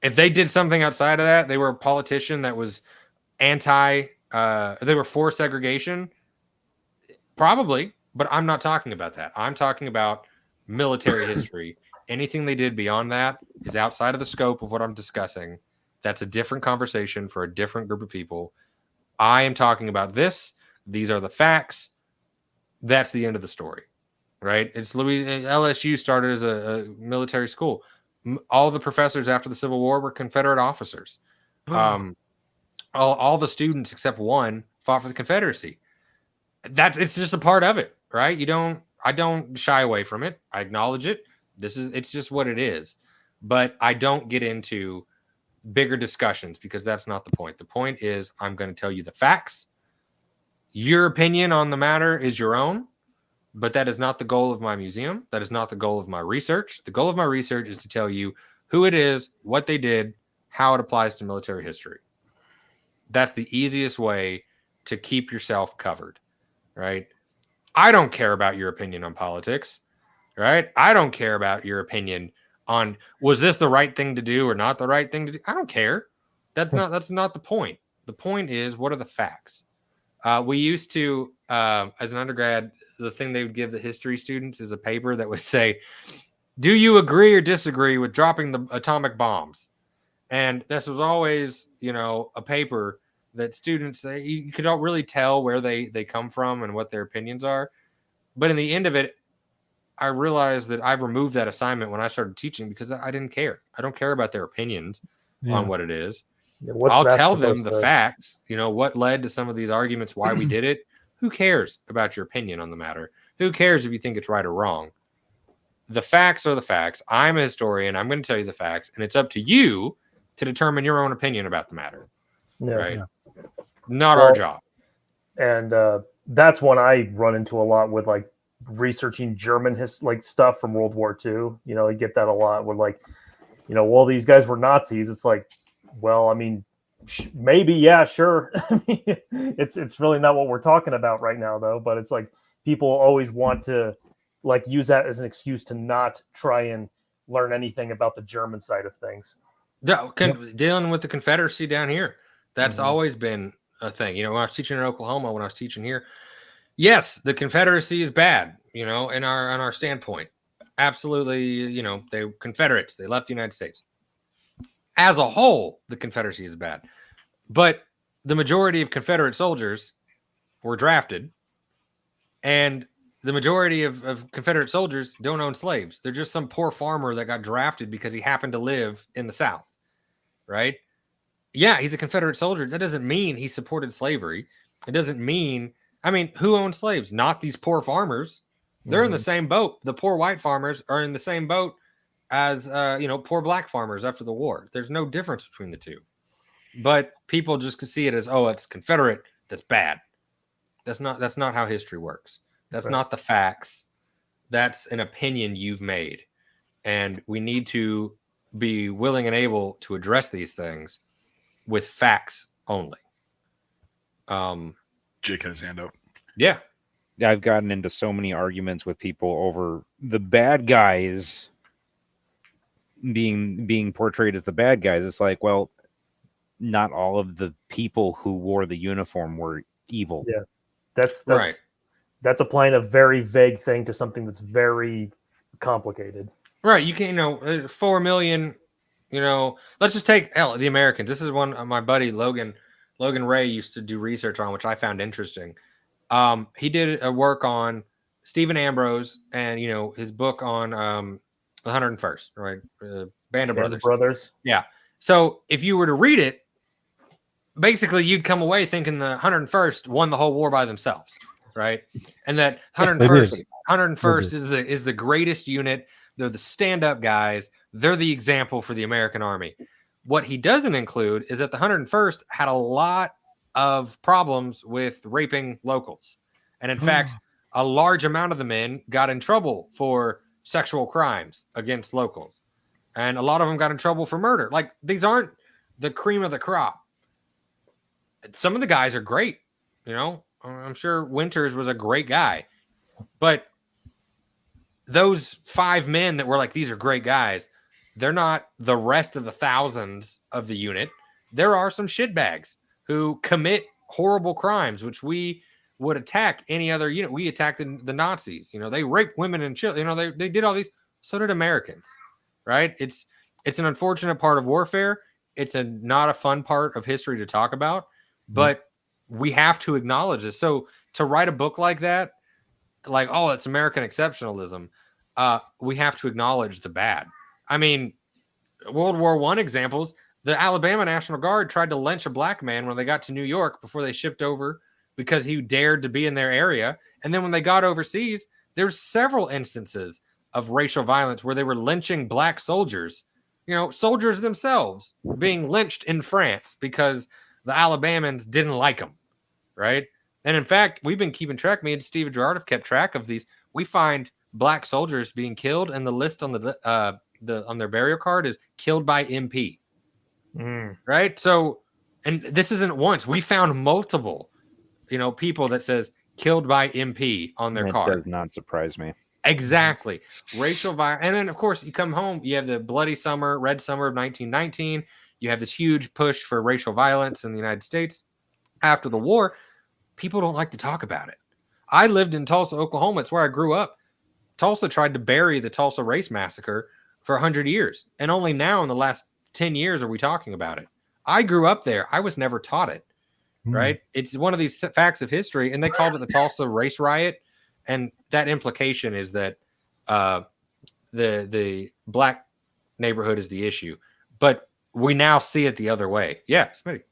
If they did something outside of that, they were a politician that was they were for segregation, probably, but I'm not talking about that. I'm talking about military history. Anything they did beyond that is outside of the scope of what I'm discussing. That's a different conversation for a different group of people. I am talking about this. These are the facts. That's the end of the story, right? It's LSU started as a military school. All the professors after the Civil War were Confederate officers. All the students except one fought for the Confederacy. It's just a part of it, right? I don't shy away from it. I acknowledge it. It's just what it is. But I don't get into bigger discussions because that's not the point. The point is I'm going to tell you the facts. Your opinion on the matter is your own, but that is not the goal of my museum. That is not the goal of my research. The goal of my research is to tell you who it is, what they did, how it applies to military history. That's the easiest way to keep yourself covered, right? I don't care about your opinion on politics, right? I don't care about your opinion on was this the right thing to do or not the right thing to do. I don't care. That's not the point. The point is, what are the facts? We used to, as an undergrad, the thing they would give the history students is a paper that would say, "Do you agree or disagree with dropping the atomic bombs?" And this was always, a paper that students, you could not really tell where they come from and what their opinions are. But in the end of it, I realized that I removed that assignment when I started teaching because I didn't care. I don't care about their opinions on what it is. Yeah, I'll tell them the facts, what led to some of these arguments, why we did it. Who cares about your opinion on the matter? Who cares if you think it's right or wrong? The facts are the facts. I'm a historian. I'm going to tell you the facts, and it's up to you to determine your own opinion about the matter. Yeah. Right? Yeah. Not our job. And that's one I run into a lot with, like, researching German stuff from World War II. I get that a lot with, like, well, these guys were Nazis. It's like, well, I mean, maybe, yeah, sure. I mean, it's really not what we're talking about right now, though. But it's like people always want to, like, use that as an excuse to not try and learn anything about the German side of things. Dealing with the Confederacy down here, that's always been a thing. When I was teaching in Oklahoma, when I was teaching here, yes, the Confederacy is bad. In our standpoint, absolutely. They were Confederates. They left the United States. As a whole, the Confederacy is bad. But the majority of Confederate soldiers were drafted, and the majority of Confederate soldiers don't own slaves. They're just some poor farmer that got drafted because he happened to live in the South, right? Yeah, he's a Confederate soldier. That doesn't mean he supported slavery. It doesn't mean, I mean, who owned slaves? Not these poor farmers. They're in the same boat. The poor white farmers are in the same boat as, poor black farmers after the war. There's no difference between the two. But people just see it as, oh, it's Confederate. That's bad. That's not how history works. That's not the facts. That's an opinion you've made. And we need to be willing and able to address these things with facts only. Jake had his hand up. Yeah. I've gotten into so many arguments with people over the bad guys being portrayed as the bad guys. It's like, well, not all of the people who wore the uniform were evil. Yeah. That's right. That's applying a very vague thing to something that's very complicated. Right. You can, 4 million, let's just take the Americans. This is one my buddy Logan Ray used to do research on, which I found interesting. He did a work on Stephen Ambrose and, his book on the 101st, right? Band of Brothers. Yeah. So if you were to read it, basically you'd come away thinking the 101st won the whole war by themselves, right? And that 101st is the greatest unit. They're the stand-up guys. They're the example for the American army. What he doesn't include is that the 101st had a lot of problems with raping locals. And in fact, a large amount of the men got in trouble for sexual crimes against locals. And a lot of them got in trouble for murder. Like, these aren't the cream of the crop. Some of the guys are great. I'm sure Winters was a great guy. But those 5 men that were like, these are great guys, they're not the rest of the thousands of the unit. There are some shitbags who commit horrible crimes, which we would attack any other unit. We attacked the Nazis. They raped women and children. They did all these. So did Americans, right? It's an unfortunate part of warfare. It's not a fun part of history to talk about, but we have to acknowledge this. So to write a book like that, like, oh, it's American exceptionalism, we have to acknowledge the bad. I mean, World War I examples, the Alabama National Guard tried to lynch a black man when they got to New York before they shipped over because he dared to be in their area. And then when they got overseas, there's several instances of racial violence where they were lynching black soldiers, soldiers themselves being lynched in France because the Alabamans didn't like them, right? And in fact, we've been keeping track. Me and Steve Gerard have kept track of these. We find black soldiers being killed, and the list on on their burial card is killed by MP. Right? So, and this isn't once. We found multiple, people that says killed by MP on their card. It does not surprise me. Exactly. Racial violence. And then, of course, you come home, you have the bloody summer, red summer of 1919. You have this huge push for racial violence in the United States after the war. People don't like to talk about it. I lived in Tulsa, Oklahoma. It's where I grew up. Tulsa tried to bury the Tulsa Race Massacre for 100 years. And only now in the last 10 years are we talking about it. I grew up there. I was never taught it, right? It's one of these facts of history, and they called it the Tulsa Race Riot. And that implication is that the black neighborhood is the issue. But we now see it the other way. Yeah, Smitty.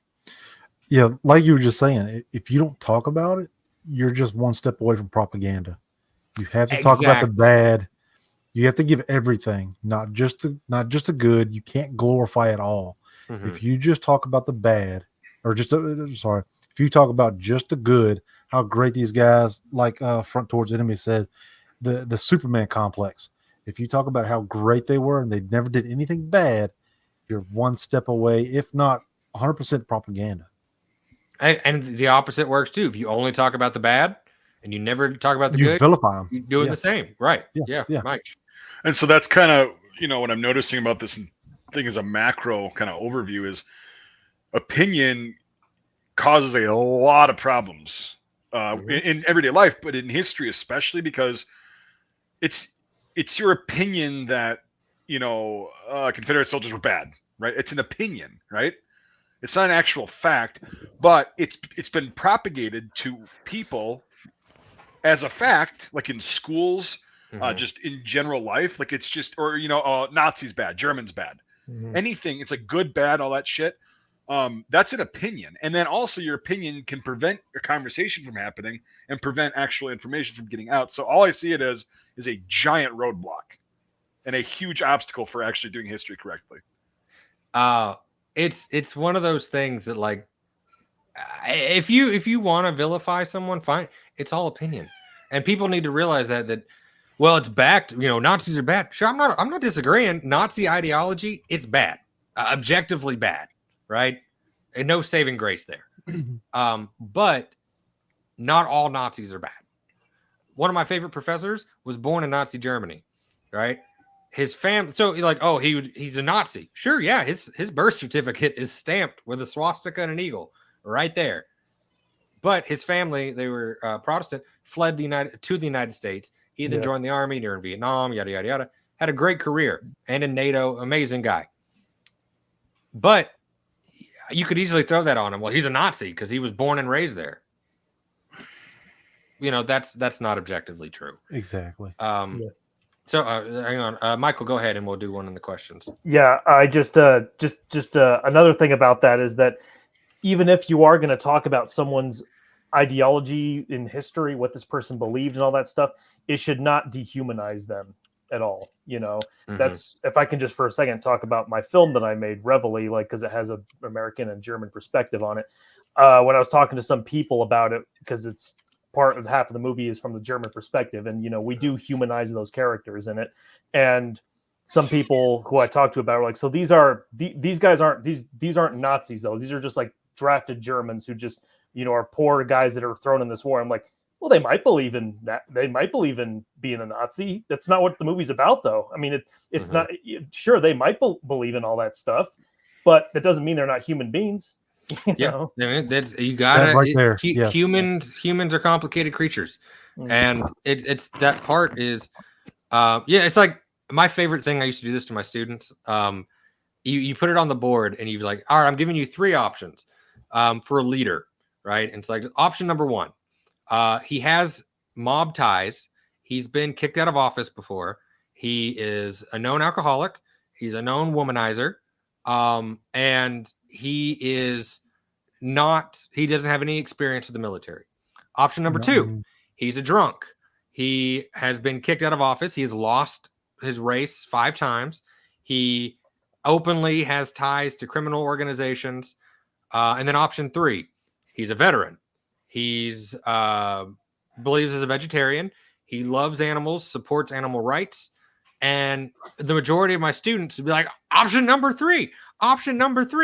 Yeah, like you were just saying, if you don't talk about it, you're just one step away from propaganda. You have to talk about the bad. You have to give everything, not just the good. You can't glorify it all. If you just talk about the bad, or if you talk about just the good, how great these guys, like Front Towards Enemy said, the Superman complex. If you talk about how great they were and they never did anything bad, you're one step away, if not 100% propaganda. And the opposite works too. If you only talk about the bad and you never talk about the good, vilify them. You're doing the same, right? Yeah, Mike. And so that's kind of, what I'm noticing about this thing as a macro kind of overview is opinion causes a lot of problems in everyday life, but in history especially, because it's your opinion that Confederate soldiers were bad, right? It's an opinion, right? It's not an actual fact, but it's been propagated to people as a fact, like in schools, just in general life. Like it's just, or Nazis bad, Germans bad, anything. It's like good, bad, all that shit. That's an opinion, and then also your opinion can prevent a conversation from happening and prevent actual information from getting out. So all I see it as is a giant roadblock and a huge obstacle for actually doing history correctly. It's one of those things that, like, if you want to vilify someone, fine. It's all opinion, and people need to realize that well, it's backed. Nazis are bad. Sure, I'm not disagreeing. Nazi ideology, it's bad, objectively bad, right? And no saving grace there. But not all Nazis are bad. One of my favorite professors was born in Nazi Germany, right? His family, so you're like, oh, he's a Nazi. Sure, yeah, his birth certificate is stamped with a swastika and an eagle right there. But his family, they were Protestant, fled to the United States. He then joined the army during Vietnam, yada yada yada. Had a great career, and in NATO, amazing guy. But you could easily throw that on him. Well, he's a Nazi because he was born and raised there. That's not objectively true. Exactly. So hang on, Michael, go ahead and we'll do one in the questions. Yeah, I just another thing about that is that even if you are going to talk about someone's ideology in history, what this person believed and all that stuff, it should not dehumanize them at all. That's, if I can just for a second talk about my film that I made, Reveille, like, because it has an American and German perspective on it. When I was talking to some people about it, because it's part of half of the movie is from the German perspective, and we do humanize those characters in it. And some people who I talked to about are like, so these guys aren't these aren't Nazis though. These are just like drafted Germans who just are poor guys that are thrown in this war. I'm like, well, they might believe in that. They might believe in being a Nazi. That's not what the movie's about, though. I mean, it's not. Sure, they might believe in all that stuff, but that doesn't mean they're not human beings. Yeah, that's, you gotta right there. Humans are complicated creatures, and it's that part is, it's like my favorite thing. I used to do this to my students. You put it on the board, and you're like, all right, I'm giving you 3 options for a leader, right? And it's like option number 1. He has mob ties. He's been kicked out of office before. He is a known alcoholic. He's a known womanizer. And he doesn't have any experience with the military. Option number 2, he's a drunk. He has been kicked out of office. He has lost his race 5 times. He openly has ties to criminal organizations. And then option 3, he's a veteran. He's believes as a vegetarian. He loves animals, supports animal rights. And the majority of my students would be like, option number 3,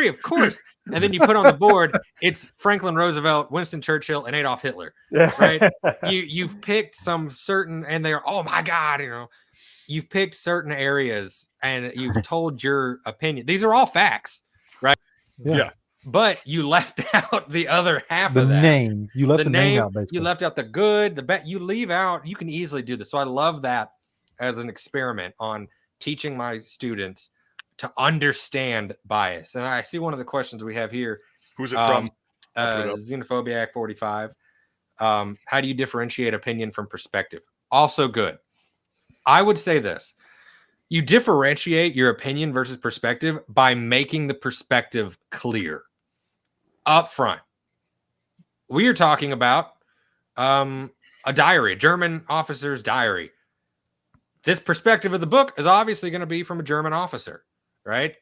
of course. And then you put on the board, it's Franklin Roosevelt, Winston Churchill, and Adolf Hitler, right? You've picked some certain, and they're, oh my God, you've picked certain areas and you've told your opinion. These are all facts, right? Yeah. But you left out the other half of that. The name. You left the name out, basically. You left out the good, the bad. You leave out, you can easily do this. So I love that as an experiment on teaching my students to understand bias. And I see one of the questions we have here. Who's it from? Xenophobiac 45. How do you differentiate opinion from perspective? Also good. I would say this. You differentiate your opinion versus perspective by making the perspective clear up front. We are talking about a diary, a German officer's diary. This perspective of the book is obviously going to be from a German officer, right?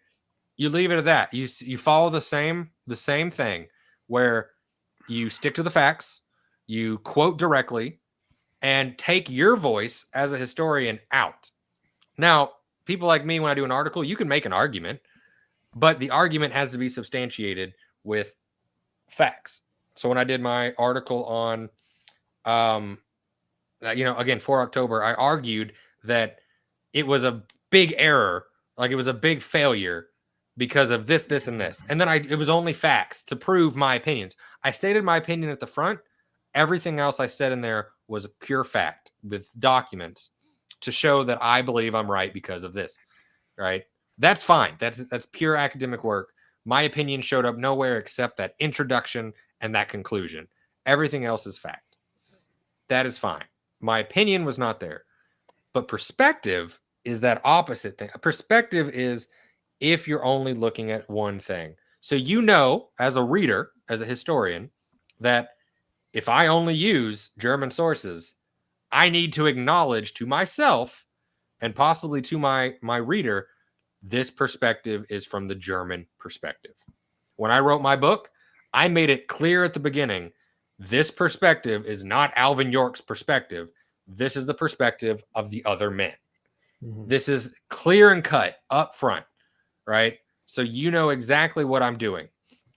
You leave it at that. You follow the same thing where you stick to the facts, you quote directly, and take your voice as a historian out. Now, people like me, when I do an article, you can make an argument, but the argument has to be substantiated with facts. So when I did my article on, again, for October, I argued that it was a big error, like it was a big failure because of this, this, and this. And then it was only facts to prove my opinions. I stated my opinion at the front. Everything else I said in there was a pure fact with documents to show that I believe I'm right because of this, right? That's fine. That's pure academic work. My opinion showed up nowhere except that introduction and that conclusion. Everything else is fact. That is fine. My opinion was not there. But perspective is that opposite thing. Perspective is if you're only looking at one thing. So you know, as a reader, as a historian, that if I only use German sources, I need to acknowledge to myself and possibly to my reader, this perspective is from the German perspective. When I wrote my book, I made it clear at the beginning, this perspective is not Alvin York's perspective. This is the perspective of the other men. Mhm. This is clear and cut up front, right? So you know exactly what I'm doing.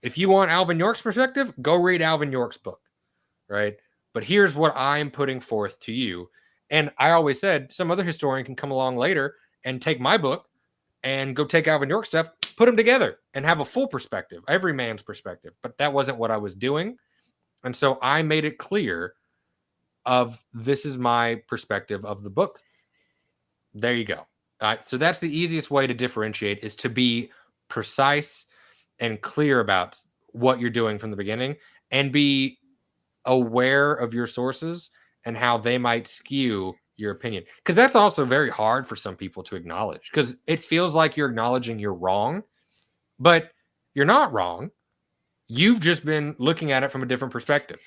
If you want Alvin York's perspective, go read Alvin York's book, right? But here's what I'm putting forth to you. And I always said some other historian can come along later and take my book and go take Alvin York stuff, put them together and have a full perspective, every man's perspective. But that wasn't what I was doing. And so I made it clear of this is my perspective of the book. There you go. So that's the easiest way to differentiate, is to be precise and clear about what you're doing from the beginning and be aware of your sources and how they might skew your opinion. Because that's also very hard for some people to acknowledge, because it feels like you're acknowledging you're wrong, but you're not wrong. You've just been looking at it from a different perspective,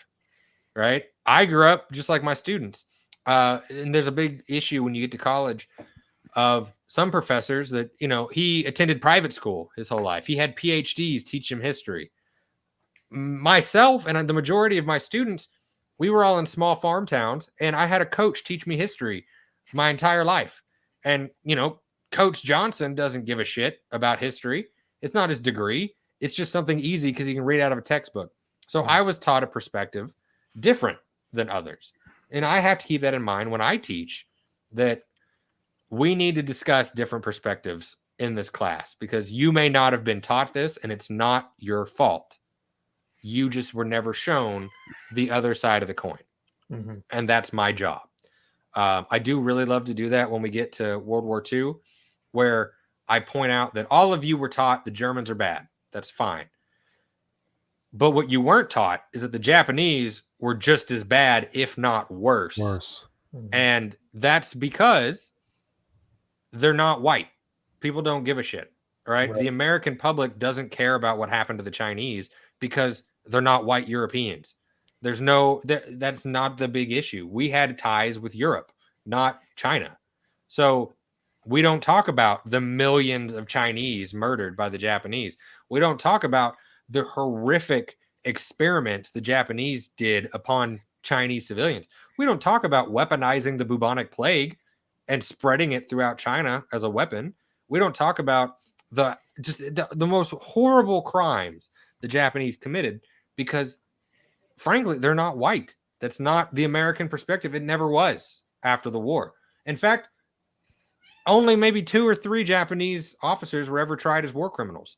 right? I grew up just like my students. And there's a big issue when you get to college of some professors that, you know, he attended private school his whole life. He had PhDs teach him history. Myself and the majority of my students, we were all in small farm towns, and I had a coach teach me history my entire life. And, you know, Coach Johnson doesn't give a shit about history. It's not his degree. It's just something easy because he can read out of a textbook. So I was taught a perspective different than others. And I have to keep that in mind when I teach, that we need to discuss different perspectives in this class, because you may not have been taught this and it's not your fault. You just were never shown the other side of the coin. Mm-hmm. And that's my job. I do really love to do that when we get to World War II, where I point out that all of you were taught the Germans are bad. That's fine. But what you weren't taught is that the Japanese were just as bad, if not worse. Mm-hmm. And that's because they're not white. People don't give a shit, right? The American public doesn't care about what happened to the Chinese because they're not white Europeans. That's not the big issue. We had ties with Europe, not China. So we don't talk about the millions of Chinese murdered by the Japanese. We don't talk about the horrific experiments the Japanese did upon Chinese civilians. We don't talk about weaponizing the bubonic plague and spreading it throughout China as a weapon. We don't talk about the most horrible crimes the Japanese committed, because frankly, they're not white. That's not the American perspective. It never was after the war. In fact, only maybe 2 or 3 Japanese officers were ever tried as war criminals.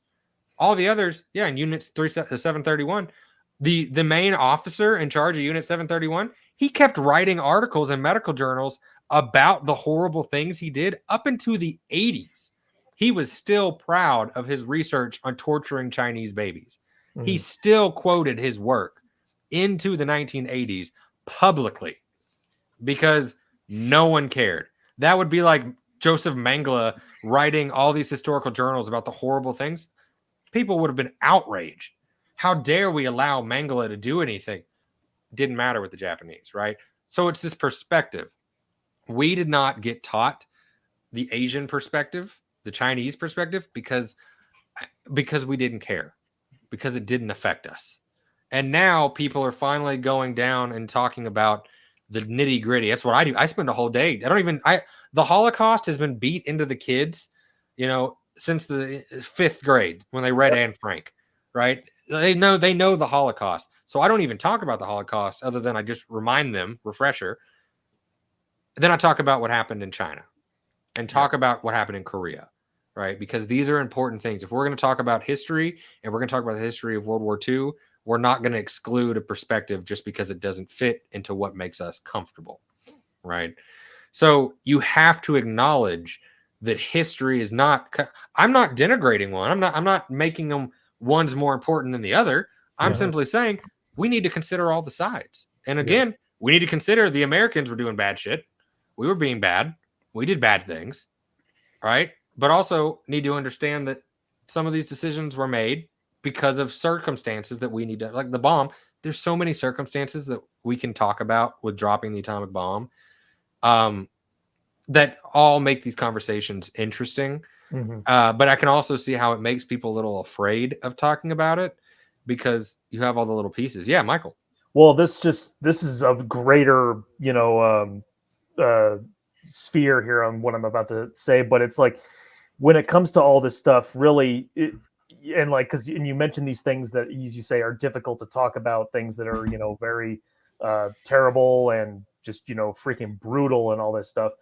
All the others, in Unit 731, the main officer in charge of Unit 731, he kept writing articles in medical journals about the horrible things he did up into the 80s. He was still proud of his research on torturing Chinese babies. Mm-hmm. He still quoted his work into the 1980s publicly because no one cared. That would be like Joseph Mengele writing all these historical journals about the horrible things. People would have been outraged. How dare we allow Mengele to do anything? Didn't matter with the Japanese, right? So it's this perspective. We did not get taught the Asian perspective, the Chinese perspective, because we didn't care, because it didn't affect us. And now people are finally going down and talking about the nitty gritty. That's what I do. I spend a whole day. The Holocaust has been beat into the kids, since the 5th grade when they read Anne Frank, right? They know the Holocaust. So I don't even talk about the Holocaust other than I just remind them, refresher. Then I talk about what happened in China and talk about what happened in Korea, right? Because these are important things. If we're going to talk about history and we're going to talk about the history of World War II, we're not going to exclude a perspective just because it doesn't fit into what makes us comfortable, right? So you have to acknowledge that history is not. I'm not denigrating one. I'm not making them one's more important than the other. I'm Yeah. simply saying we need to consider all the sides. And again, we need to consider the Americans were doing bad shit. We were being bad. We did bad things. Right. But also need to understand that some of these decisions were made because of circumstances that we need to, like the bomb. There's so many circumstances that we can talk about with dropping the atomic bomb that all make these conversations interesting. But I can also see how it makes people a little afraid of talking about it because you have all the little pieces. Yeah, Michael. Well, this is a greater, sphere here on what I'm about to say, but it's like when it comes to all this stuff, really, because you mentioned these things that, as you say, are difficult to talk about, things that are very terrible and just freaking brutal and all this stuff.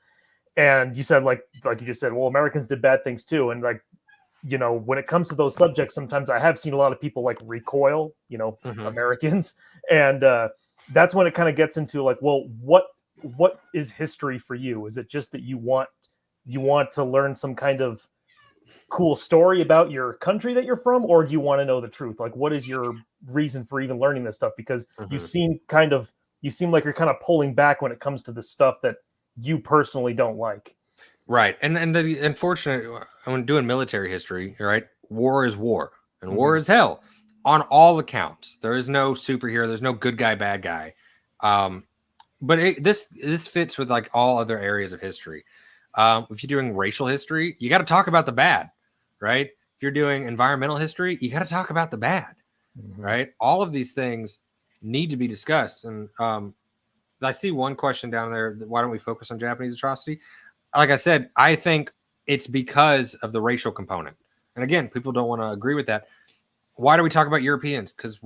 And you said like you just said, well, Americans did bad things too, and like when it comes to those subjects, sometimes I have seen a lot of people like recoil, Americans, and that's when it kind of gets into like, well, what is history for you? Is it just that you want to learn some kind of cool story about your country that you're from, or do you want to know the truth? Like, what is your reason for even learning this stuff? Because you seem like you're kind of pulling back when it comes to the stuff that you personally don't like. Right. And the unfortunate, when doing military history, right, war is war and war is hell on all accounts. There is no superhero. There's no good guy, bad guy. But this fits with like all other areas of history. If you're doing racial history, you got to talk about the bad, right? If you're doing environmental history, you got to talk about the bad, right? All of these things need to be discussed. And I see one question down there. Why don't we focus on Japanese atrocity? Like I said, I think it's because of the racial component. And again, people don't want to agree with that. Why do we talk about Europeans? Because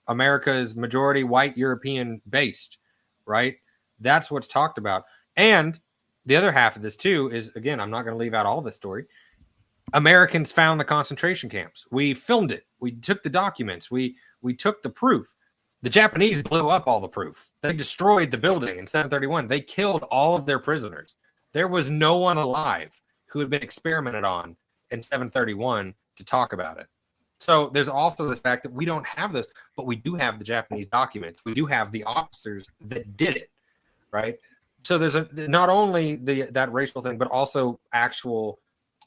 America is majority white European based, right? That's what's talked about. And the other half of this too is, again, I'm not going to leave out all this story. Americans found the concentration camps. We filmed it. We took the documents. We took the proof. The Japanese blew up all the proof. They destroyed the building in 731. They killed all of their prisoners. There was no one alive who had been experimented on in 731 to talk about it. So there's also the fact that we don't have this, but we do have the Japanese documents. We do have the officers that did it, right? So there's not only that racial thing, but also actual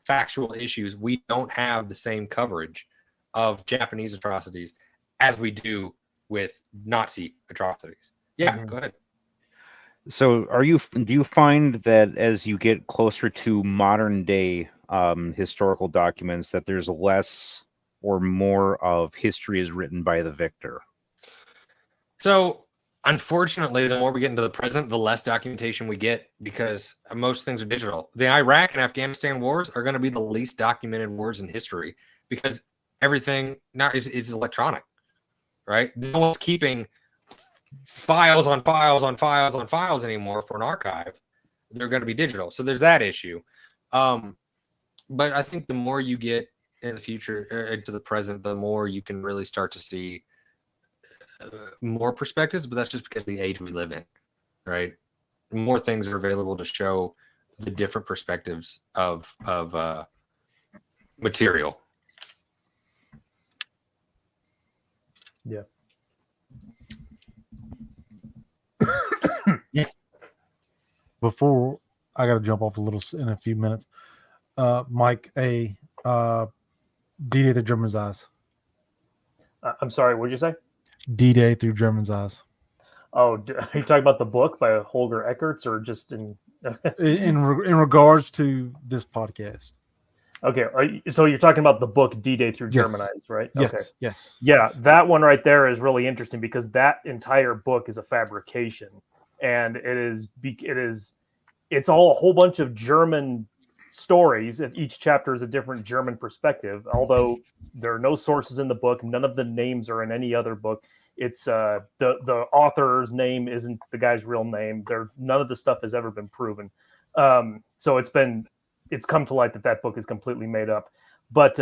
factual issues. We don't have the same coverage of Japanese atrocities as we do with Nazi atrocities. Yeah, go ahead. So do you find that as you get closer to modern day historical documents that there's less or more of history is written by the victor? So unfortunately, the more we get into the present, the less documentation we get because most things are digital. The Iraq and Afghanistan wars are going to be the least documented wars in history because everything now is electronic, right? No one's keeping files on files on files on files anymore for an archive. They're going to be digital. So there's that issue. But I think the more you get in the future into the present, the more you can really start to see more perspectives, but that's just because of the age we live in, right? More things are available to show the different perspectives of material. Yeah. Before I got to jump off a little in a few minutes, Mike, DDay Through German's Eyes. I'm sorry, what did you say? DDay Through German's Eyes. Oh, are you talking about the book by Holger Eckertz, or just in regards to this podcast? Okay, so you're talking about the book D-Day Through German Eyes, right? Yes, okay. yes. Yeah, that one right there is really interesting because that entire book is a fabrication, and it's all a whole bunch of German stories. Each chapter is a different German perspective. Although there are no sources in the book, none of the names are in any other book. It's the author's name isn't the guy's real name. None of the stuff has ever been proven. So it's come to light that book is completely made up. But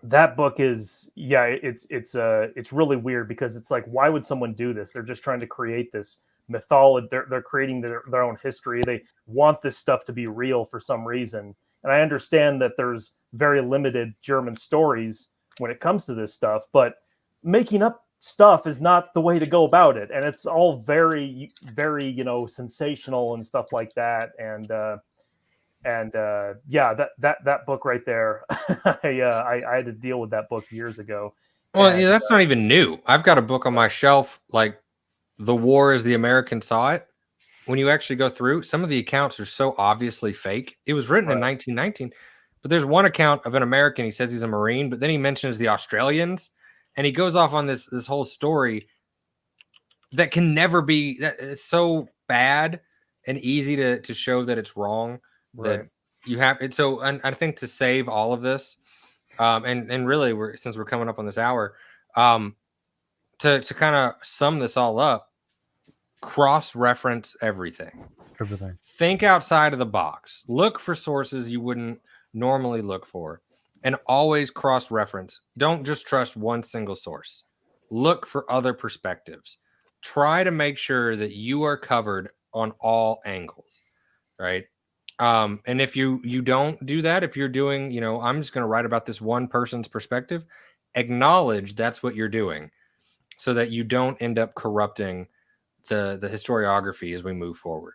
that book is, it's really weird because it's like, why would someone do this? They're just trying to create this mythology. They're creating their own history. They want this stuff to be real for some reason. And I understand that there's very limited German stories when it comes to this stuff, but making up stuff is not the way to go about it. And it's all very, very, you know, sensational and stuff like that. And yeah, that book right there, I had to deal with that book years ago. Well, And, yeah, that's not even new. I've got a book on my shelf, like The War as the Americans Saw It. When you actually go through, some of the accounts are so obviously fake. It was written in 1919, but there's one account of an American. He says he's a Marine, but then he mentions the Australians, and he goes off on this whole story that can never be. That it's so bad and easy to show that it's wrong. That you have it. So, and I think to save all of this, and really, since we're coming up on this hour, to kind of sum this all up. Cross-reference everything. Think outside of the box. Look for sources you wouldn't normally look for, and always cross-reference. Don't just trust one single source. Look for other perspectives. Try to make sure that you are covered on all angles, right? And if you don't do that, if you're doing, you know, I'm just going to write about this one person's perspective, acknowledge that's what you're doing, so that you don't end up corrupting the historiography as we move forward.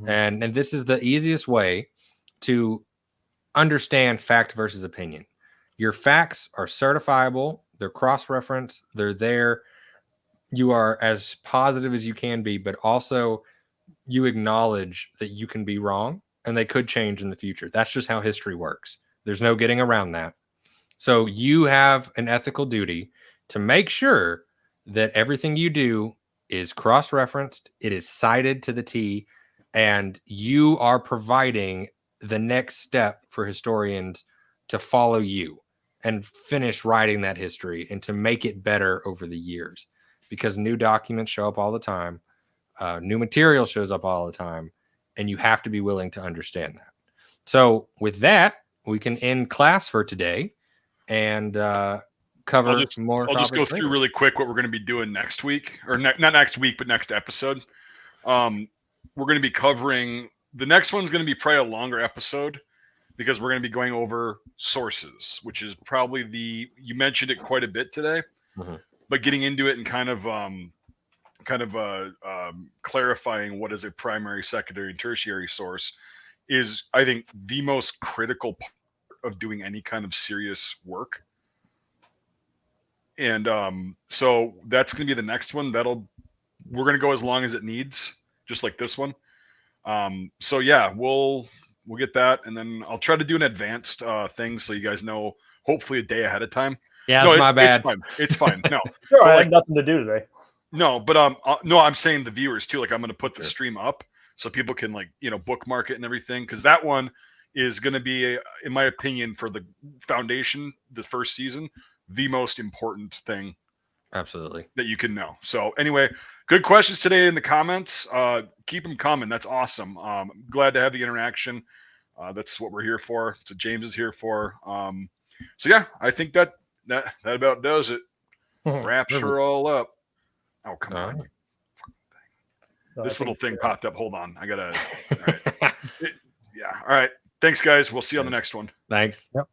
And this is the easiest way to understand fact versus opinion. Your facts are certifiable, they're cross-referenced, they're there. You are as positive as you can be, but also you acknowledge that you can be wrong and they could change in the future. That's just how history works. There's no getting around that. So you have an ethical duty to make sure that everything you do is cross-referenced, it is cited to the T, and you are providing the next step for historians to follow you and finish writing that history and to make it better over the years, because new documents show up all the time, new material shows up all the time, and you have to be willing to understand that. So with that, we can end class for today and cover more. I'll just go through really quick what we're going to be doing next week, or not next week, but next episode. We're going to be covering, the next one's going to be probably a longer episode, because we're going to be going over sources, which is probably you mentioned it quite a bit today, but getting into it and kind of clarifying what is a primary, secondary, and tertiary source is, I think, the most critical part of doing any kind of serious work. And so that's going to be the next one. We're going to go as long as it needs, just like this one. So yeah, we'll get that, and then I'll try to do an advanced thing so you guys know, hopefully a day ahead of time. Yeah, that's my bad. It's fine. No, sure, I had nothing to do today. No, but no, I'm saying the viewers too. Like, I'm going to put the stream up so people can, like, you know, bookmark it and everything, because that one is going to be, in my opinion, for the foundation, the first season, the most important thing absolutely that you can know. So anyway, good questions today in the comments. Keep them coming. That's awesome. Glad to have the interaction. That's what we're here for. That's what James is here for. So yeah, I think that about does it. Wraps her all up. Oh, come on. This little thing popped up. Hold on. I gotta. All right. Yeah. All right. Thanks, guys. We'll see you on the next one. Thanks. Yep.